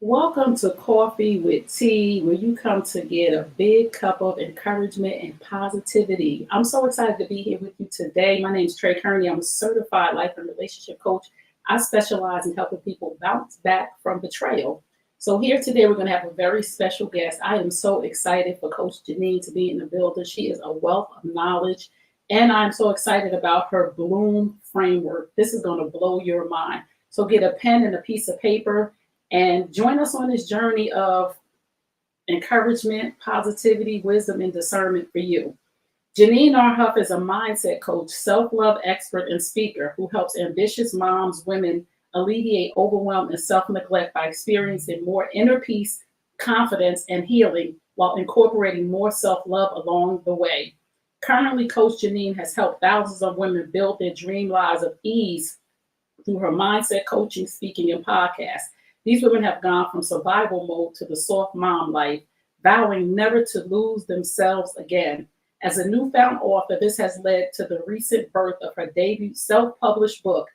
Welcome to Coffee with Tea, where you come to get a big cup of encouragement and positivity. I'm so excited to be here with you today. My name is Trey Kearney. I'm a certified life and relationship coach. I specialize in helping people bounce back from betrayal. So, here today, we're going to have a very special guest. I am so excited for Coach Jineen to be in the building. She is a wealth of knowledge, and I'm so excited about her B.L.O.O.M framework. This is going to blow your mind. So, get a pen and a piece of paper and join us on this journey of encouragement, positivity, wisdom, and discernment for you. Jineen R. Huff is a mindset coach, self love expert, and speaker who helps ambitious moms, women alleviate overwhelm and self neglect by experiencing more inner peace, confidence, and healing while incorporating more self love along the way. Currently, Coach Jineen has helped thousands of women build their dream lives of ease through her mindset coaching, speaking, and podcast. These women have gone from survival mode to the soft mom life, vowing never to lose themselves again. As a newfound author, this has led to the recent birth of her debut self published book,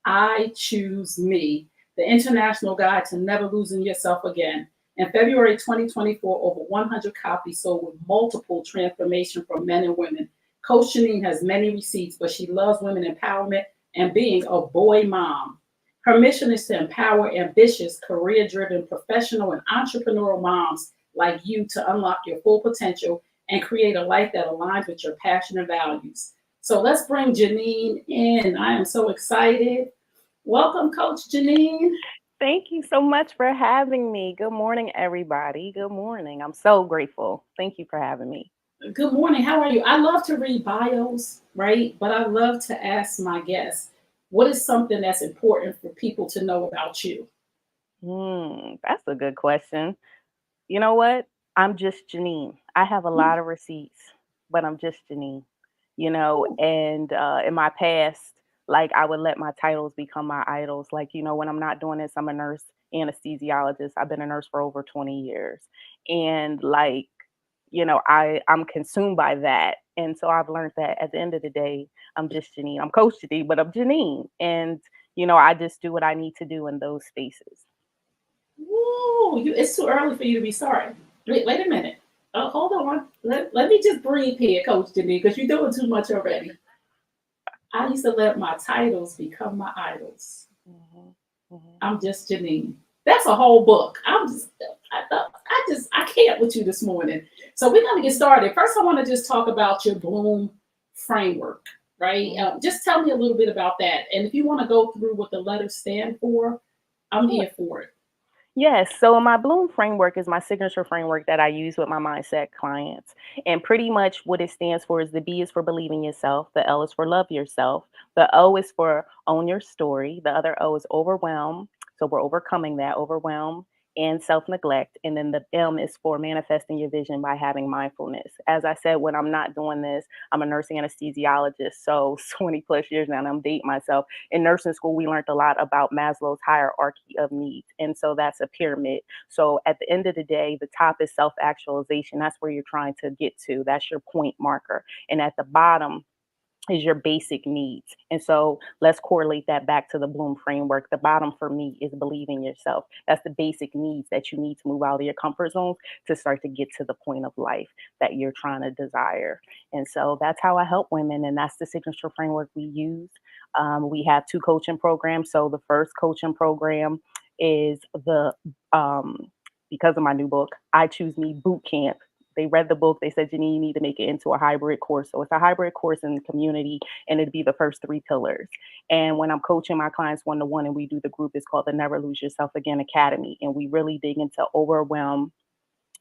I Choose Me, the international guide to never losing yourself again. In February 2024, over 100 copies sold with multiple transformation for men and women. Coach Janine has many receipts, but she loves women empowerment and being a boy mom. Her mission is to empower ambitious, career driven, professional, and entrepreneurial moms like you to unlock your full potential and create a life that aligns with your passion and values. So let's bring Jineen in. I am so excited. Welcome, Coach Jineen. Thank you so much for having me. Good morning, everybody. Good morning. I'm so grateful. Thank you for having me. Good morning. How are you? I love to read bios, right? But I love to ask my guests, what is something that's important for people to know about you? That's a good question. You know what? I'm just Janine. I have a lot of receipts, but I'm just Janine. And in my past, like I would let my titles become my idols. Like, when I'm not doing this, I'm a nurse anesthesiologist. I've been a nurse for over 20 years. And like, I'm consumed by that. And so I've learned that at the end of the day, I'm just Janine. I'm Coach Janine, but I'm Janine. And, I just do what I need to do in those spaces. Woo, it's too early for you to be starting. Wait a minute. Oh, hold on. Let me just breathe here, Coach Janine, because you're doing too much already. I used to let my titles become my idols. Mhm, mhm. I'm just Janine. That's a whole book. I can't with you this morning. So we're gonna get started. First, I want to just talk about your Bloom framework, right? Mhm. Just tell me a little bit about that, and if you want to go through what the letters stand for, I'm Sure. here for it. Yes. So my Bloom framework is my signature framework that I use with my mindset clients. And pretty much what it stands for is the B is for believe in yourself, the L is for love yourself, the O is for own your story, the other O is overwhelm. So we're overcoming that overwhelm and self neglect. And then the M is for manifesting your vision by having mindfulness. As I said, when I'm not doing this, I'm a nursing anesthesiologist. So 20 plus years now, and I'm dating myself. In nursing school, we learned a lot about Maslow's hierarchy of needs. And so that's a pyramid. So at the end of the day, the top is self actualization. That's where you're trying to get to. That's your point marker. And at the bottom, is your basic needs. And so let's correlate that back to the Bloom framework. The bottom for me is believe in yourself. That's the basic needs that you need to move out of your comfort zones to start to get to the point of life that you're trying to desire. And so that's how I help women. And that's the signature framework we use. We have two coaching programs. So the first coaching program is um, because of my new book, I Choose Me Boot Camp. They read the book. They said, Janine, you need to make it into a hybrid course. So it's a hybrid course in the community, and it'd be the first three pillars. And when I'm coaching my clients one to one and we do the group, it's called the Never Lose Yourself Again Academy. And we really dig into overwhelm,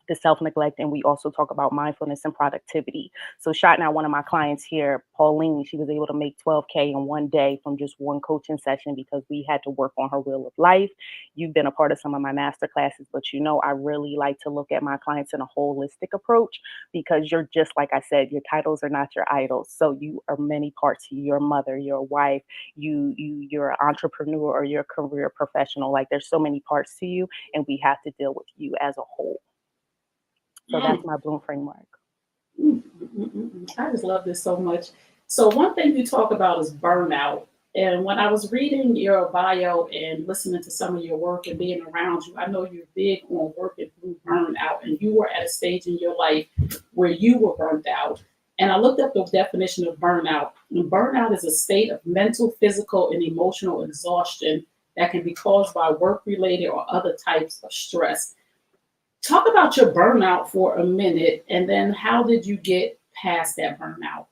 the self neglect, and we also talk about mindfulness and productivity. So, shout out one of my clients here, Pauline. She was able to make 12K in one day from just one coaching session because we had to work on her wheel of life. You've been a part of some of my master classes, but I really like to look at my clients in a holistic approach because you're just like I said, your titles are not your idols. So you are many parts. You're a mother, you're a wife, you're an entrepreneur, or you're a career professional. Like there's so many parts to you, and we have to deal with you as a whole. So Mm, that's my Bloom framework. I just love this so much. So one thing you talk about is burnout, And when I was reading your bio and listening to some of your work and being around you, I know you're big on working through burnout. And you were at a stage in your life where you were burnt out. And I looked up the definition of burnout. And burnout is a state of mental, physical, and emotional exhaustion that can be caused by work related or other types of stress. Talk about your burnout for a minute, and then how did you get past that burnout?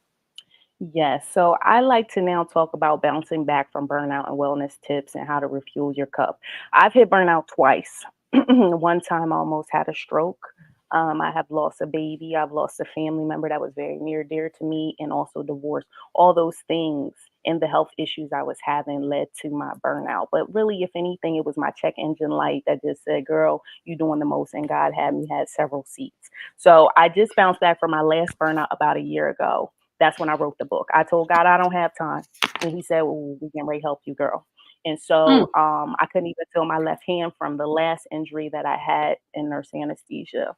Yes. So I like to now talk about bouncing back from burnout and wellness tips and how to refuel your cup. I've hit burnout twice. One time I almost had a stroke. I have lost a baby. I've lost a family member that was very near dear to me, and also divorce. All those things and the health issues I was having led to my burnout. But really, if anything, it was my check engine light that just said, "Girl, you're doing the most," and God had me had several seats. So I just bounced back from my last burnout about a year ago. That's when I wrote the book. I told God I don't have time. And he said, "Well, we can really help you, girl." And Mm, so I couldn't even feel my left hand from the last injury that I had in nurse anesthesia.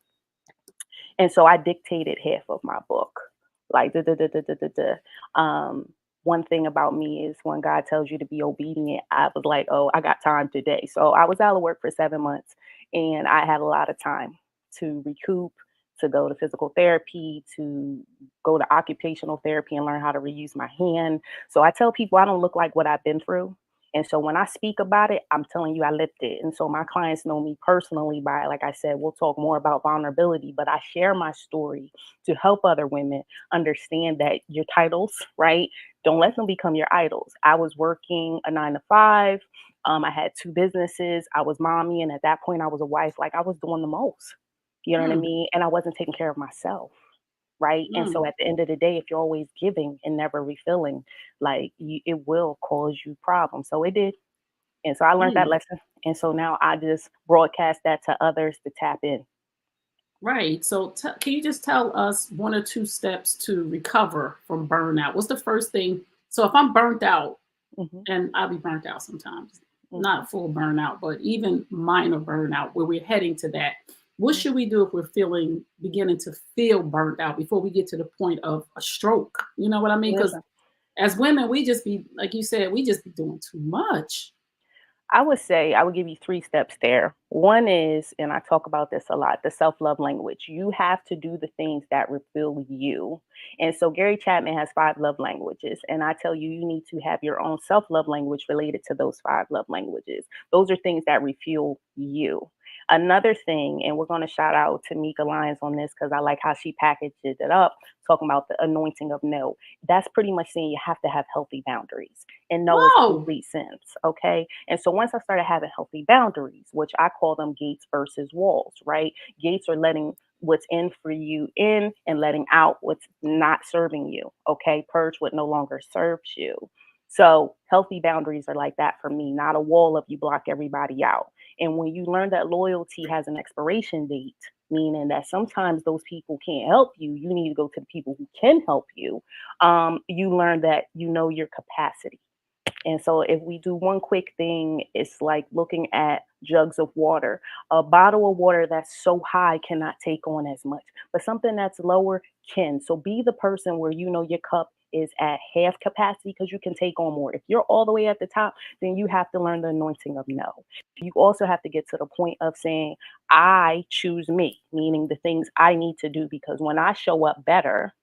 And so I dictated half of my book. Like, duh, duh, duh, duh, duh, duh, duh. One thing about me is when God tells you to be obedient, I was like, oh, I got time today. So I was out of work for 7 months and I had a lot of time to recoup, to go to physical therapy, to go to occupational therapy and learn how to reuse my hand. So I tell people I don't look like what I've been through. And so when I speak about it, I'm telling you I lived it. And so my clients know me personally by, like I said, we'll talk more about vulnerability, but I share my story to help other women understand that your titles, right? Don't let them become your idols. I was working a 9 to 5. I had two businesses. I was mommy. And at that point, I was a wife. Like I was doing the most, you know what I mm, mean? And I wasn't taking care of myself. Right. And mm, so at the end of the day, if you're always giving and never refilling, like it will cause you problems. So it did. And so I learned that mm. lesson. And so now I just broadcast that to others to tap in. Right. So, can you just tell us one or two steps to recover from burnout? What's the first thing? So, if I'm burnt out, Hmm. and I'll be burnt out sometimes, Hmm. not full burnout, but even minor burnout, where we're heading to that. What Hmm. should we do if we're beginning to feel burnt out before we get to the point of a stroke? You know what I mean? Because Listen, as women, we just be, like you said, we just be doing too much. I would say I would give you 3 steps there. One is, and I talk about this a lot, the self love language. You have to do the things that refill you. And so Gary Chapman has 5 love languages. And I tell you, you need to have your own self love language related to those 5 love languages. Those are things that refuel you. Another thing, and we're going to shout out to Mika Lyons on this because I like how she packaged it up, talking about the anointing of no. That's pretty much saying you have to have healthy boundaries. And no is a Whoa. complete sense. Okay. And so once I started having healthy boundaries, which I call them gates versus walls, right? Gates are letting what's in for you in and letting out what's not serving you. Okay. Purge what no longer serves you. So healthy boundaries are like that for me, not a wall of you block everybody out. And when you learn that loyalty has an expiration date, meaning that sometimes those people can't help you, you need to go to the people who can help you. You learn that you know your capacity. And so if we do one quick thing, it's like looking at jugs of water. A bottle of water that's so high cannot take on as much, but something that's lower can. So be the person where you know your cup is at half capacity because you can take on more. If you're all the way at the top, then you have to learn the anointing of no. You also have to get to the point of saying, I choose me, meaning the things I need to do because when I show up better,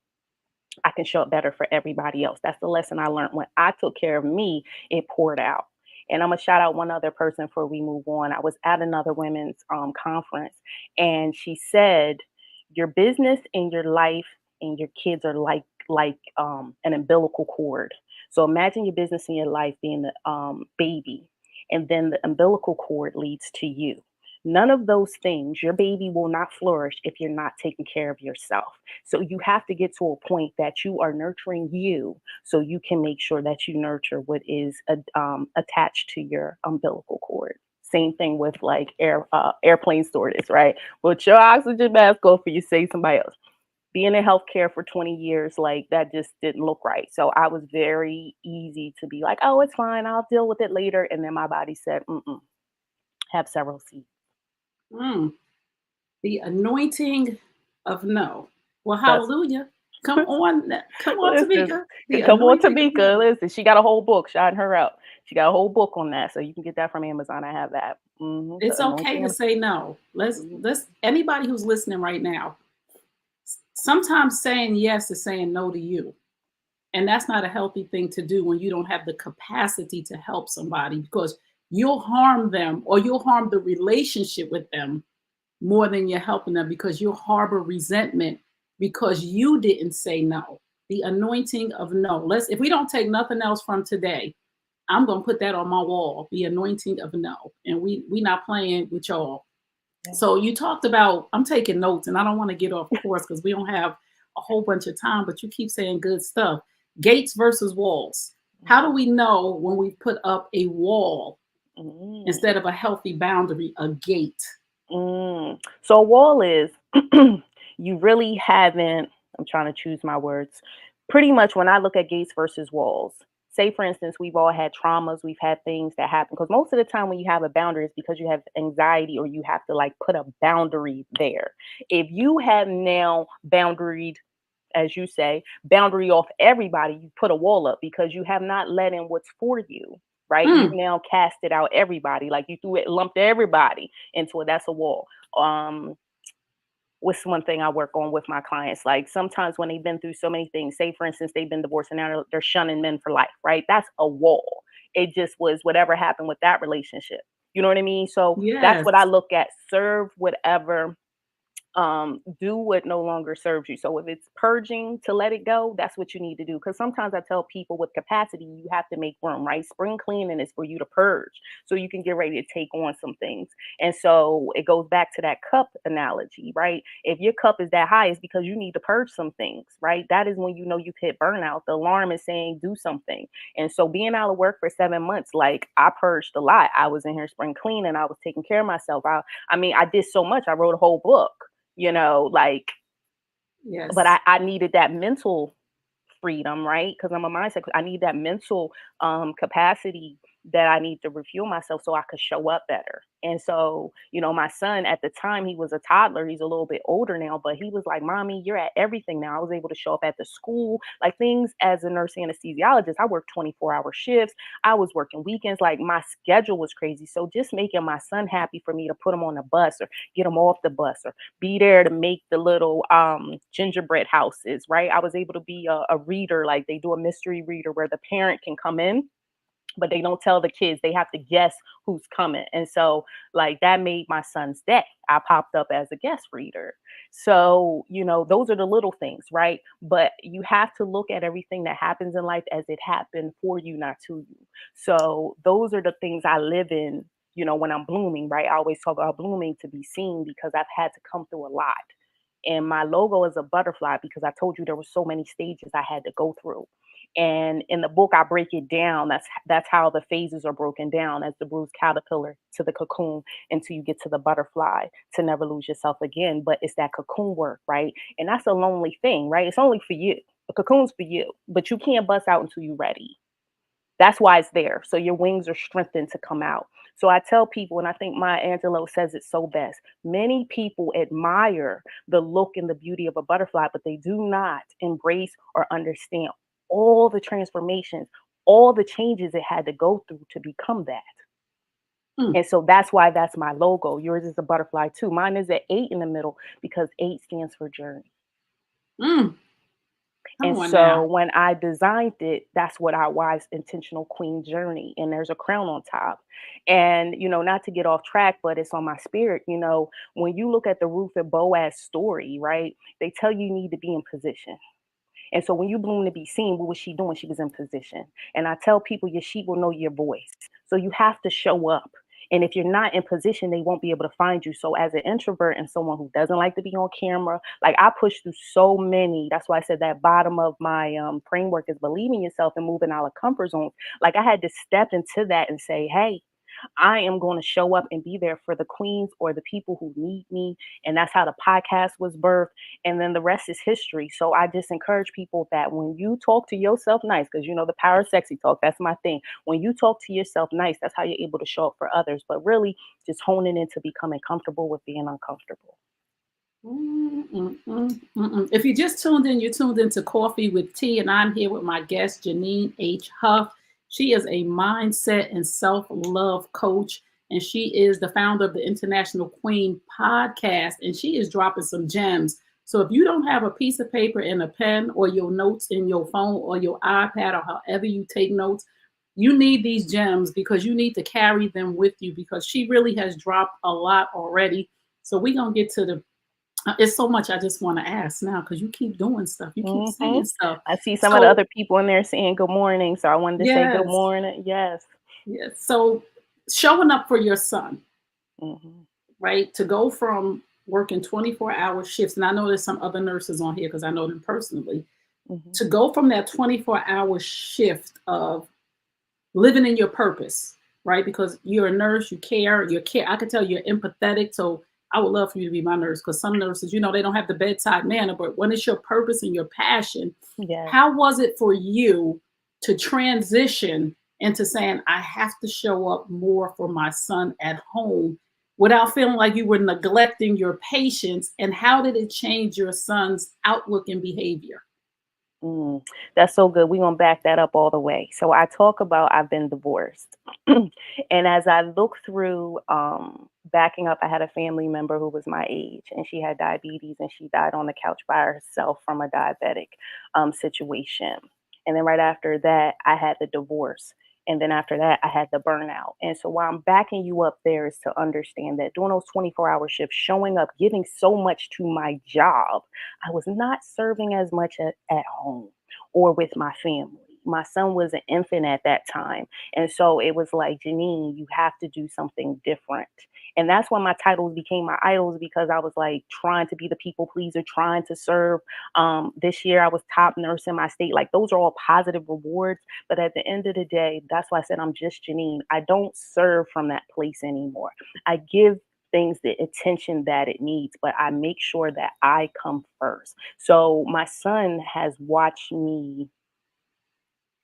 I can show up better for everybody else. That's the lesson I learned. When I took care of me, it poured out. And I'm gonna shout out one other person before we move on. I was at another women's conference, and she said, "Your business and your life and your kids are like an umbilical cord. So imagine your business and your life being the baby, and then the umbilical cord leads to you. None of those things, your baby will not flourish if you're not taking care of yourself. So you have to get to a point that you are nurturing you so you can make sure that you nurture what is attached to your umbilical cord. Same thing with like airplane stewardess, right? Put your oxygen mask on for you save somebody else. Being in healthcare for 20 years, like that just didn't look right. So I was very easy to be like, oh, it's fine. I'll deal with it later. And then my body said, mm-mm, have several seats. Mm. The anointing of no. Well, That's hallelujah. Come on, Listen, Tamika. The come on, anointing of Tamika. no. Listen, she got a whole book, shouting her out. She got a whole book on that, so you can get that from Amazon. I have that. The It's okay anointing to of. say no. Mhm. Let's anybody who's listening right now. Sometimes saying yes is saying no to you. And that's not a healthy thing to do when you don't have the capacity to help somebody because you'll harm them or you'll harm the relationship with them more than you're helping them because you'll harbor resentment because you didn't say no. The anointing of no. Let's if we don't take nothing else from today, I'm gonna put that on my wall. The anointing of no. And we not playing with y'all. Yeah. So you talked about, I'm taking notes and I don't want to get off course because we don't have a whole bunch of time, but you keep saying good stuff. Gates versus walls. How do Mhm. we know when we put up a wall Mm. instead of a healthy boundary, a gate? So a wall is you really haven't. I'm trying to choose my words. Pretty much when I look at gates versus walls. Say for instance, we've all had traumas, we've had things that happen. Because most of the time when you have a boundary, it's because you have anxiety or you have to like put a boundary there. If you have now boundaried, as you say, boundary off everybody, you put a wall up because you have not let in what's for you, right? You've Mm, now casted out everybody, like you threw it, lumped everybody into it. That's a wall. Um, what's one thing I work on with my clients? Like sometimes when they've been through so many things, say for instance, they've been divorced and now they're shunning men for life, right? That's a wall. It just was whatever happened with that relationship. You know what I mean? So that's yes. what I look at. Serve whatever, do what no longer serves you. So if it's purging to let it go, that's what you need to do. Because sometimes I tell people with capacity, you have to make room, right? Spring cleaning is for you to purge so you can get ready to take on some things. And so it goes back to that cup analogy, right? If your cup is that high, it's because you need to purge some things, right? That is when you know you've hit burnout. The alarm is saying do something. And so being out of work for 7 months, like I purged a lot. I was in here spring cleaning, I was taking care of myself. I mean, I did so much. I wrote a whole book, like, but Yes. I needed that mental freedom, right? Because I'm a mindset. I need that mental capacity that I need to refuel myself so I could show up better. And so, my son at the time, he was a toddler. He's a little bit older now, but he was like, "Mommy, you're at everything now." I was able to show up at the school, like things as a nurse anesthesiologist. I worked 24-hour shifts. I was working weekends. Like my schedule was crazy. So just making my son happy for me to put him on the bus or get him off the bus or be there to make the little gingerbread houses, right? I was able to be a reader, like they do a mystery reader where the parent can come in but they don't tell the kids. They have to guess who's coming. And so, like, that made my son's day. I popped up as a guest reader. So, those are the little things, right? But you have to look at everything that happens in life as it happened for you, not to you. So, those are the things I live in, when I'm blooming, right? I always talk about blooming to be seen because I've had to come through a lot. And my logo is a butterfly because I told you there were so many stages I had to go through. And in the book, I break it down. That's how the phases are broken down, as the bruised caterpillar to the cocoon until you get to the butterfly to never lose yourself again. But it's that cocoon work, right? And that's a lonely thing, right? It's only for you. The cocoon's for you, but you can't bust out until you're ready. That's why it's there. So your wings are strengthened to come out. So I tell people, and I think Maya Angelou says it so best, many people admire the look and the beauty of a butterfly, but they do not embrace or understand all the transformations, all the changes it had to go through to become that. Mm, And so that's why that's my logo. Yours is a butterfly too. Mine is an 8 in the middle because 8 stands for journey. mm. Come And on so now. when I designed it, that's what our wise intentional queen journey. And there's a crown on top. And, not to get off track, but it's on my spirit. When you look at the Ruth and Boaz story, right, they tell you need to be in position. And so when you bloom to be seen, what was she doing? She was in position. And I tell people your sheep will know your voice. So you have to show up. And if you're not in position, they won't be able to find you. So as an introvert and someone who doesn't like to be on camera, like I push through so many. That's why I said that bottom of my framework is believing yourself and moving out of comfort zones. Like I had to step into that and say, hey, I am going to show up and be there for the queens or the people who need me. And that's how the podcast was birthed. And then the rest is history. So I just encourage people that when you talk to yourself nice, because the power of sexy talk, that's my thing. When you talk to yourself nice, that's how you're able to show up for others. But really just honing into becoming comfortable with being uncomfortable. Mm, mm, mm, mm, mm. If you just tuned in, you tuned into Coffee with Tea, and I'm here with my guest, Jineen Huff. She is a mindset and self love coach, and she is the founder of the International Queen podcast, and she is dropping some gems. So if you don't have a piece of paper and a pen, or your notes in your phone or your iPad, or however you take notes, you need these gems because you need to carry them with you because she really has dropped a lot already. So we're going to get to the it's so much I just want to ask now because you keep doing stuff. You keep Hmm. saying stuff. I see some of the So other people in there saying good morning, so I wanted to say good yes, morning. Yes. yes. So showing up for your son, Hmm. right? To go from working 24-hour shifts, and I know there's some other nurses on here because I know them personally. Hmm. To go from that 24-hour shift of living in your purpose, right? Because you're a nurse, you care. I could tell you're empathetic. So I would love for you to be my nurse because some nurses, they don't have the bedside manner, but when it's your purpose and your passion, Yes. how was it for you to transition into saying, I have to show up more for my son at home without feeling like you were neglecting your patients? And how did it change your son's outlook and behavior? Mm, that's so good. We're going to back that up all the way. So I talk about I've been divorced. And as I look through backing up, I had a family member who was my age and she had diabetes and she died on the couch by herself from a diabetic situation. And then right after that, I had the divorce. And then after that, I had the burnout. And so why I'm backing you up there is to understand that during those 24-hour shifts, showing up, giving so much to my job, I was not serving as much at home or with my family. My son was an infant at that time. And so it was like, Janine, you have to do something different. And that's when my titles became my idols because I was like trying to be the people pleaser, trying to serve. This year I was top nurse in my state. Like those are all positive rewards. But at the end of the day, that's why I said I'm just Janine. I don't serve from that place anymore. I give things the attention that it needs, but I make sure that I come first. So my son has watched me.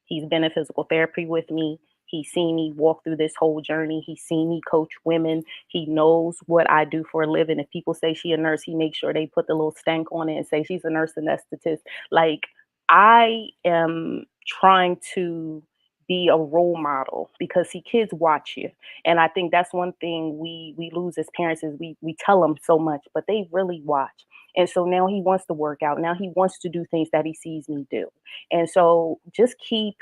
He's been in physical therapy with me. He's seen me walk through this whole journey. He's seen me coach women. He knows what I do for a living. If people say she a nurse, he makes sure they put the little stank on it and say she's a nurse anesthetist. Like I am trying to be a role model because see kids watch you. And I think that's one thing we lose as parents is we tell them so much, but they really watch. And so now he wants to work out. Now he wants to do things that he sees me do. And so just keep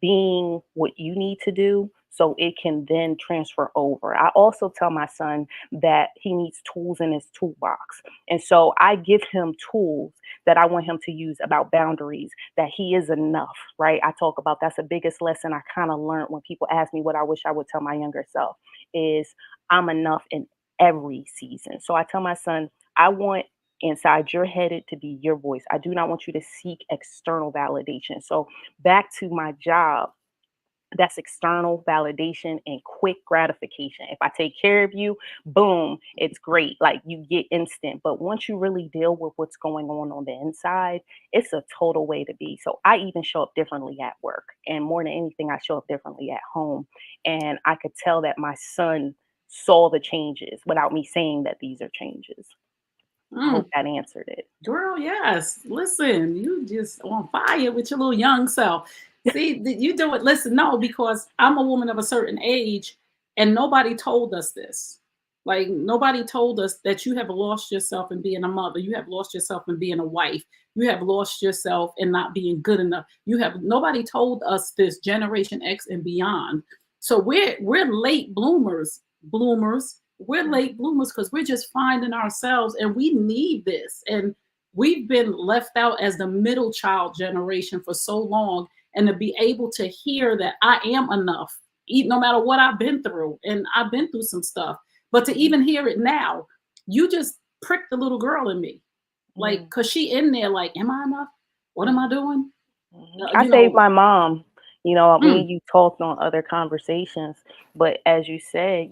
being what you need to do so it can then transfer over. I also tell my son that he needs tools in his toolbox. And so I give him tools that I want him to use about boundaries, that he is enough, right? I talk about that's the biggest lesson I kind of learned when people ask me what I wish I would tell my younger self is I'm enough in every season. So I tell my son, I want inside your head it to be your voice. I do not want you to seek external validation. So back to my job, that's external validation and quick gratification. If I take care of you, boom, it's great. Like you get instant. But once you really deal with what's going on the inside, it's a total way to be. So I even show up differently at work. And more than anything, I show up differently at home. And I could tell that my son saw the changes without me saying that these are changes. I hope Mm. that answered it. Girl, yes. Listen, you just on fire with your little young self. See, you do it. Listen, no, because I'm a woman of a certain age and nobody told us this. Like, nobody told us that you have lost yourself in being a mother. You have lost yourself in being a wife. You have lost yourself in not being good enough. Nobody told us this, Generation X and beyond. So we're late bloomers. We're Mm, late bloomers because we're just finding ourselves and we need this. And we've been left out as the middle child generation for so long. And to be able to hear that I am enough, no matter what I've been through, and I've been through some stuff, but to mm, even hear it now, you just pricked the little girl in me. Like, mm, cause she in there, like, am I enough? What am mm. I doing? I You saved know, my mom. Me mm, and you talked on other conversations, but as you said,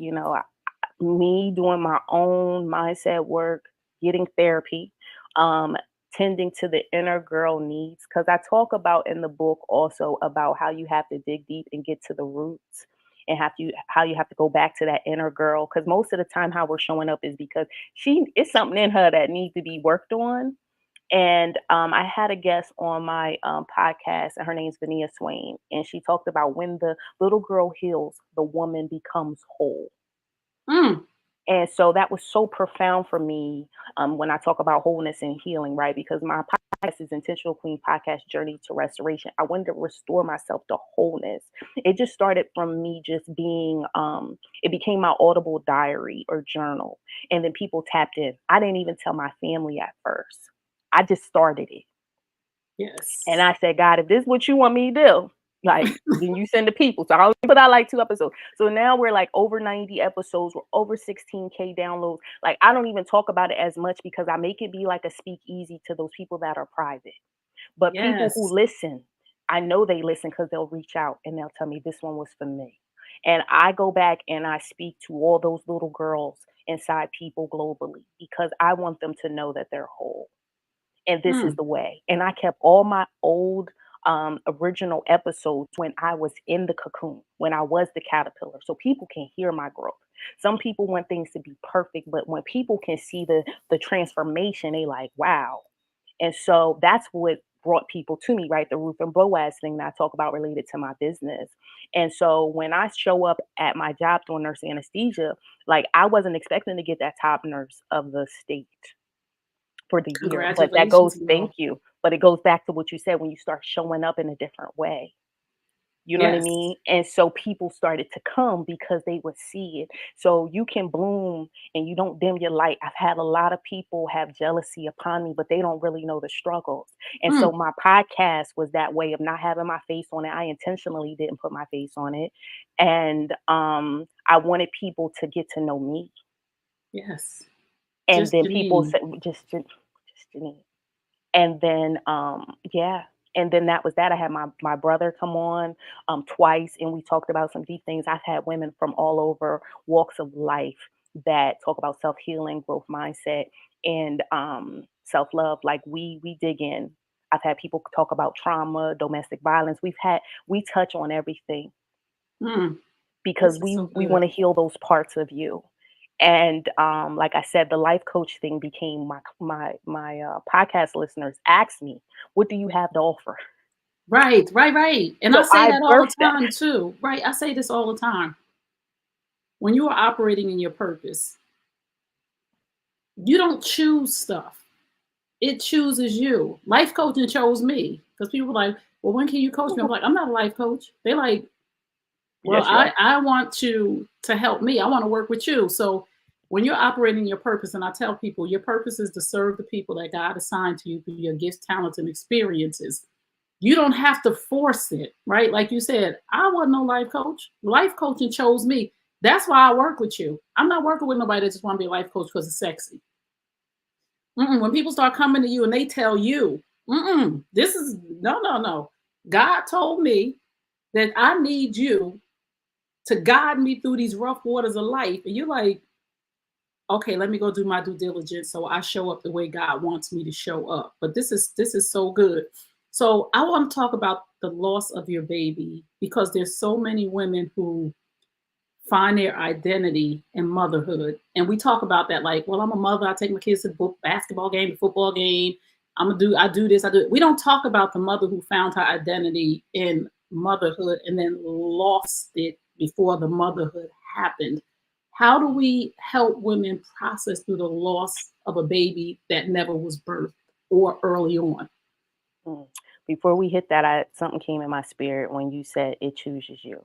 me doing my own mindset work, getting therapy, um, tending to the inner girl needs. Because I talk about in the book also about how you have to dig deep and get to the roots. and how you have to go back to that inner girl. Because most of the time, how we're showing up is because it's something in her that needs to be worked on. And I had a guest on my podcast, and her name's Vania Swain, and she talked about when the little girl heals, the woman becomes whole. Mm. And so that was so profound for me when I talk about wholeness and healing, right? Because my podcast is Intentional Queen Podcast Journey to Restoration. I wanted to restore myself to wholeness. It just started from me just being, it became my audible diary or journal. And then people tapped in. I didn't even tell my family at first. I just started it. And Yes. I said, God, if this is what you want me to do, like, then you send the people. So I only put out like 2 episodes. So now we're like over 90 episodes. We're over 16K downloads. Like, I don't even talk about it as much because I make it be like a speakeasy to those people that are private. But people who Yes. listen, I know they listen because they'll reach out and they'll tell me this one was for me. And I go back and I speak to all those little girls inside people globally because I want them to know that they're whole, and this is Mm. the way. And I kept all my old original episodes when I was in the cocoon, when I was the caterpillar, so people can hear my growth. Some people want things to be perfect, but when people can see the transformation, they like, wow. And so that's what brought people to me, right? The Ruth and Boaz thing that I talk about related to my business. And so when I show up at my job doing nurse anesthesia, like I wasn't expecting to get that top nurse of the state for the year. But that goes, Congratulations, thank y'all. you. But it goes back to what you said when you start showing up in a different way. You know what I Yes. mean? And so people started to come because they would see it. So you can bloom and you don't dim your light. I've had a lot of people have jealousy upon me, but they don't really know the struggles. And so Mm. my podcast was that way of not having my face on it. I intentionally didn't put my face on it. And I wanted people to get to know me. Yes. And Just then people Janine. said, just Janine. And then yeah, and then that was that. I had my brother come on twice, and we talked about some deep things. I've had women from all over walks of life that talk about self-healing, growth mindset, and self-love. Like we dig in. I've had people talk about trauma, domestic violence. We touch on everything Mm. because This is so we good. want to heal those parts of you. And like I said, the life coach thing became my podcast listeners asked me, "What do you have to offer?" Right, right, right. And I So say I that all the birthed that. time too. Right. I say this all the time. When you are operating in your purpose, you don't choose stuff. It chooses you. Life coaching chose me. Because people are like, well, when can you coach me? I'm like, I'm not a life coach. They're like, well, Yes, you are. I want to help me. I want to work with you. So when you're operating your purpose, and I tell people your purpose is to serve the people that God assigned to you through your gifts, talents, and experiences. You don't have to force it, right? Like you said, I wasn't no life coach. Life coaching chose me. That's why I work with you. I'm not working with nobody that just want to be a life coach because it's sexy. When people start coming to you and they tell you, this is no, no, no. God told me that I need you to guide me through these rough waters of life. And you're like, okay, let me go do my due diligence so I show up the way God wants me to show up. But this is so good. So I want to talk about the loss of your baby because there's so many women who find their identity in motherhood. And we talk about that like, well, I'm a mother, I take my kids to the basketball game, the football game. I do this, I do it. We don't talk about the mother who found her identity in motherhood and then lost it before the motherhood happened. How do we help women process through the loss of a baby that never was birthed or early on? Mm. Before we hit that, something came in my spirit when you said it chooses you.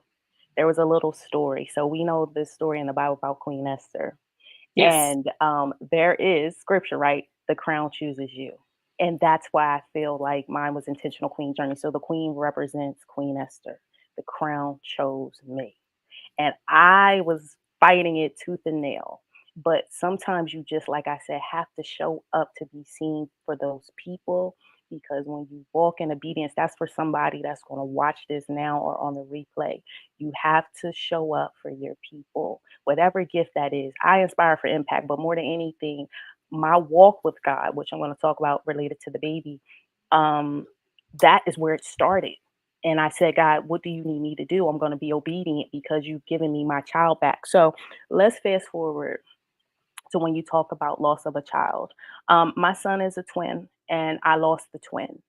There was a little story. So we know this story in the Bible about Queen Esther. Yes. And there is scripture, right? The crown chooses you. And that's why I feel like mine was intentional queen journey. So the queen represents Queen Esther. The crown chose me. And I was fighting it tooth and nail. But sometimes you just, like I said, have to show up to be seen for those people. Because when you walk in obedience, that's for somebody that's going to watch this now or on the replay. You have to show up for your people, whatever gift that is. I inspire for impact, but more than anything, my walk with God, which I'm going to talk about related to the baby, um, that is where it started. And I said, God, what do you need me to do? I'm going to be obedient because you've given me my child back. So let's fast forward to when you talk about loss of a child. My son is a twin, and I lost the twin.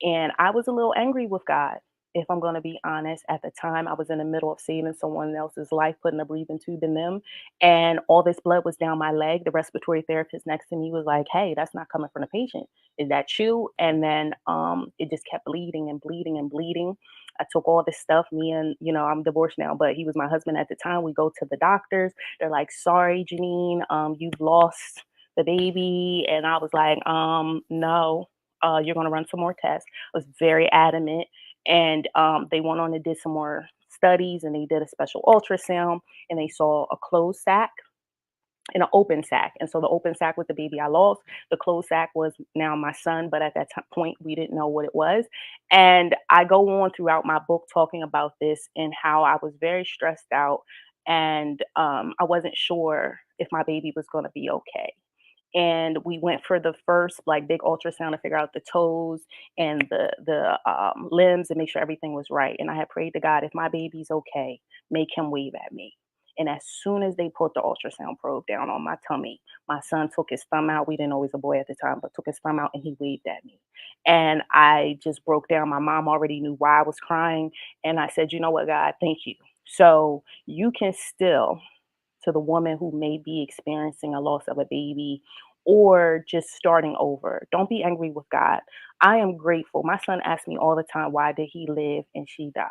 And I was a little angry with God, if I'm going to be honest. At the time, I was in the middle of saving someone else's life, putting a breathing tube in them. And all this blood was down my leg. The respiratory therapist next to me was like, hey, that's not coming from the patient. Is that you? And then it just kept bleeding and bleeding and bleeding. I took all this stuff. Me and, I'm divorced now, but he was my husband at the time. We go to the doctors. They're like, sorry, Janine, you've lost the baby. And I was like, no, you're going to run some more tests. Was very adamant. And they went on and did some more studies, and they did a special ultrasound, and they saw a closed sac and an open sac. And so the open sac was the baby I lost. The closed sac was now my son, but at that point, we didn't know what it was. And I go on throughout my book talking about this and how I was very stressed out, and I wasn't sure if my baby was going to be okay. And we went for the first like big ultrasound to figure out the toes and the limbs and make sure everything was right. And I had prayed to God, if my baby's okay, make him wave at me. And as soon as they put the ultrasound probe down on my tummy, my son took his thumb out. We didn't know he was a boy at the time, but took his thumb out and he waved at me. And I just broke down. My mom already knew why I was crying. And I said, you know what, God, thank you. So you can still, to the woman who may be experiencing a loss of a baby or just starting over, don't be angry with God. I am grateful. My son asks me all the time, why did he live and she died?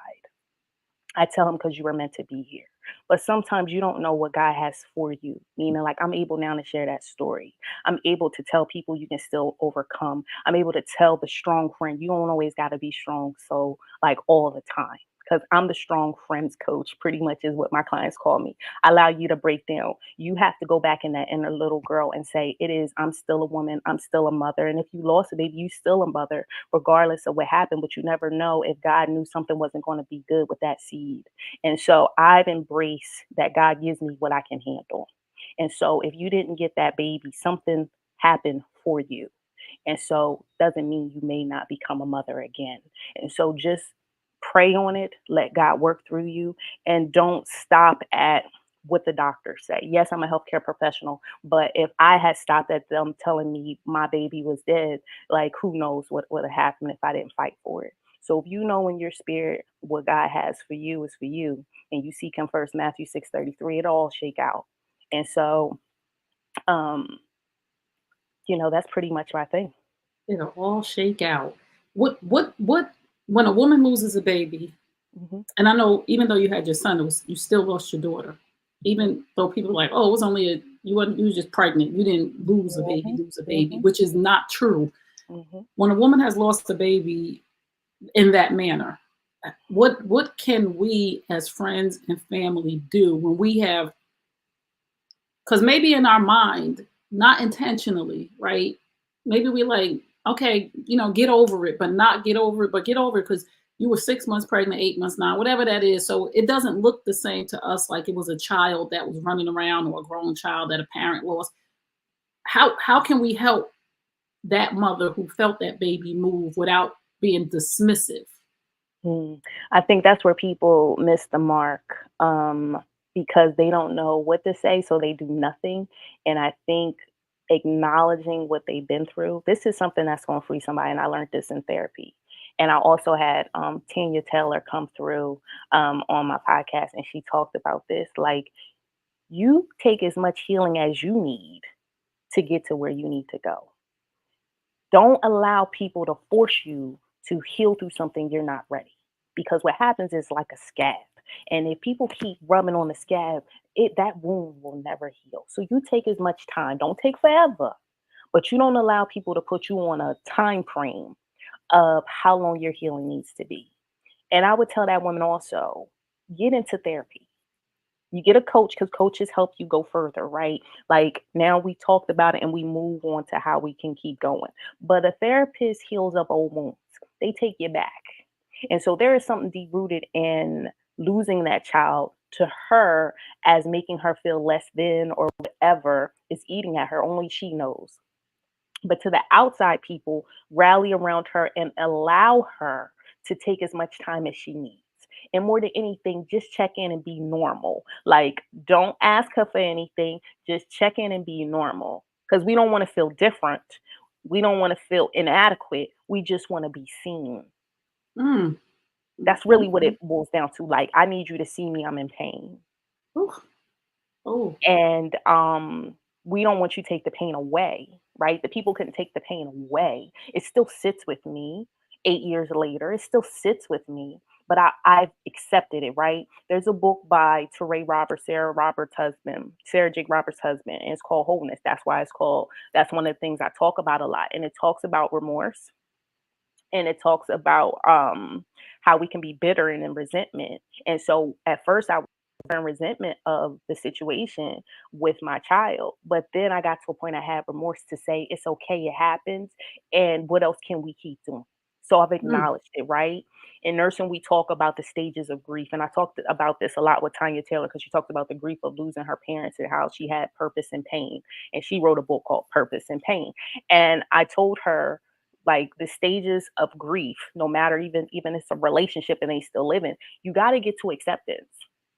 I tell him, because you were meant to be here. But sometimes you don't know what God has for you. Meaning, like, I'm able now to share that story. I'm able to tell people you can still overcome. I'm able to tell the strong friend, you don't always got to be strong. So, like, all the time. Because I'm the strong friends coach, pretty much is what my clients call me. I allow you to break down. You have to go back in that inner little girl and say, I'm still a woman. I'm still a mother. And if you lost a baby, you still a mother regardless of what happened, but you never know if God knew something wasn't going to be good with that seed. And so I've embraced that God gives me what I can handle. And so if you didn't get that baby, something happened for you. And so doesn't mean you may not become a mother again. And so just pray on it, let God work through you, and don't stop at what the doctors say. Yes, I'm a healthcare professional, but if I had stopped at them telling me my baby was dead, like who knows what would have happened if I didn't fight for it. So if you know in your spirit what God has for you is for you, and you seek him first, Matthew 6:33, it all shake out. And so um, that's pretty much my thing. It'll all shake out. What when a woman loses a baby, Hmm. and I know even though you had your son, you still lost your daughter. Even though people are like, oh, it was only you was just pregnant. You didn't Hmm. lose a baby, Hmm. which is not true. Hmm. When a woman has lost a baby in that manner, what can we as friends and family do when we have, because maybe in our mind, not intentionally, right? Maybe we like, okay, get over it, but not get over it, but get over it because you were 6 months pregnant, 8 months now, whatever that is. So it doesn't look the same to us like it was a child that was running around or a grown child that a parent lost. How can we help that mother who felt that baby move without being dismissive? Mm. I think that's where people miss the mark, because they don't know what to say, so they do nothing. And I think acknowledging what they've been through, this is something that's going to free somebody. And I learned this in therapy. And I also had Tanya Taylor come through on my podcast, and she talked about this. Like, you take as much healing as you need to get to where you need to go. Don't allow people to force you to heal through something you're not ready. Because what happens is like a scab. And if people keep rubbing on the scab, that wound will never heal. So you take as much time. Don't take forever. But you don't allow people to put you on a time frame of how long your healing needs to be. And I would tell that woman also, get into therapy. You get a coach because coaches help you go further, right? Like now we talked about it and we move on to how we can keep going. But a therapist heals up old wounds, they take you back. And so there is something deep rooted in losing that child to her as making her feel less than or whatever is eating at her. Only she knows. But to the outside people, rally around her and allow her to take as much time as she needs. And more than anything, just check in and be normal. Like, don't ask her for anything, just check in and be normal. Because we don't want to feel different. We don't want to feel inadequate. We just want to be seen. Mm. That's really what it boils down to. Like, I need you to see me, I'm in pain. Ooh. Oh. And we don't want you to take the pain away, right? The people couldn't take the pain away. It still sits with me 8 years later. It still sits with me, but I've accepted it, right? There's a book by Teray Roberts, Sarah Jake Roberts' husband, and it's called Wholeness. That's why it's called, that's one of the things I talk about a lot. And it talks about remorse, and it talks about how we can be bitter and in resentment. And so at first I was in resentment of the situation with my child, but then I got to a point I had remorse to say it's okay, it happens, and what else can we keep doing? So I've Mm. acknowledged it, right? In nursing, we talk about the stages of grief, and I talked about this a lot with Tanya Taylor because she talked about the grief of losing her parents and how she had purpose and pain, and she wrote a book called Purpose and Pain. And I told her, like, the stages of grief, no matter, even it's a relationship and they still living, you got to get to acceptance.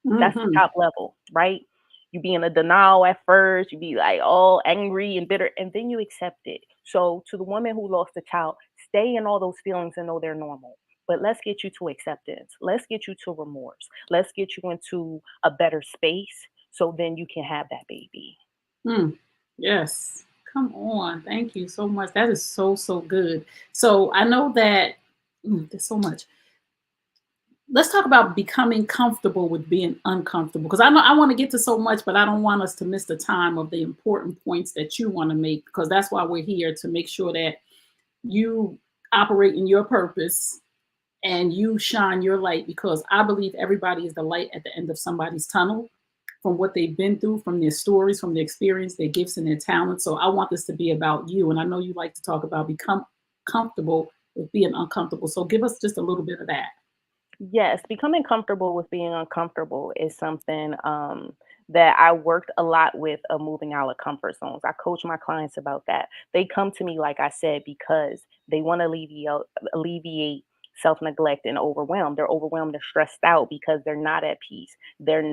That's the Hmm. top level, right? You be in a denial at first, you be like all angry and bitter, and then you accept it. So to the woman who lost a child, stay in all those feelings and know they're normal. But let's get you to acceptance. Let's get you to remorse. Let's get you into a better space so then you can have that baby. Mm. Yes. Come on. Thank you so much. That is so, so good. So I know that there's so much. Let's talk about becoming comfortable with being uncomfortable, because I know I want to get to so much, but I don't want us to miss the time of the important points that you want to make, because that's why we're here, to make sure that you operate in your purpose and you shine your light, because I believe everybody is the light at the end of somebody's tunnel, from what they've been through, from their stories, from their experience, their gifts and their talents. So I want this to be about you. And I know you like to talk about become comfortable with being uncomfortable. So give us just a little bit of that. Yes, becoming comfortable with being uncomfortable is something that I worked a lot with, moving out of comfort zones. I coach my clients about that. They come to me, like I said, because they want to alleviate self neglect and overwhelm. They're overwhelmed, they're stressed out because they're not at peace. They're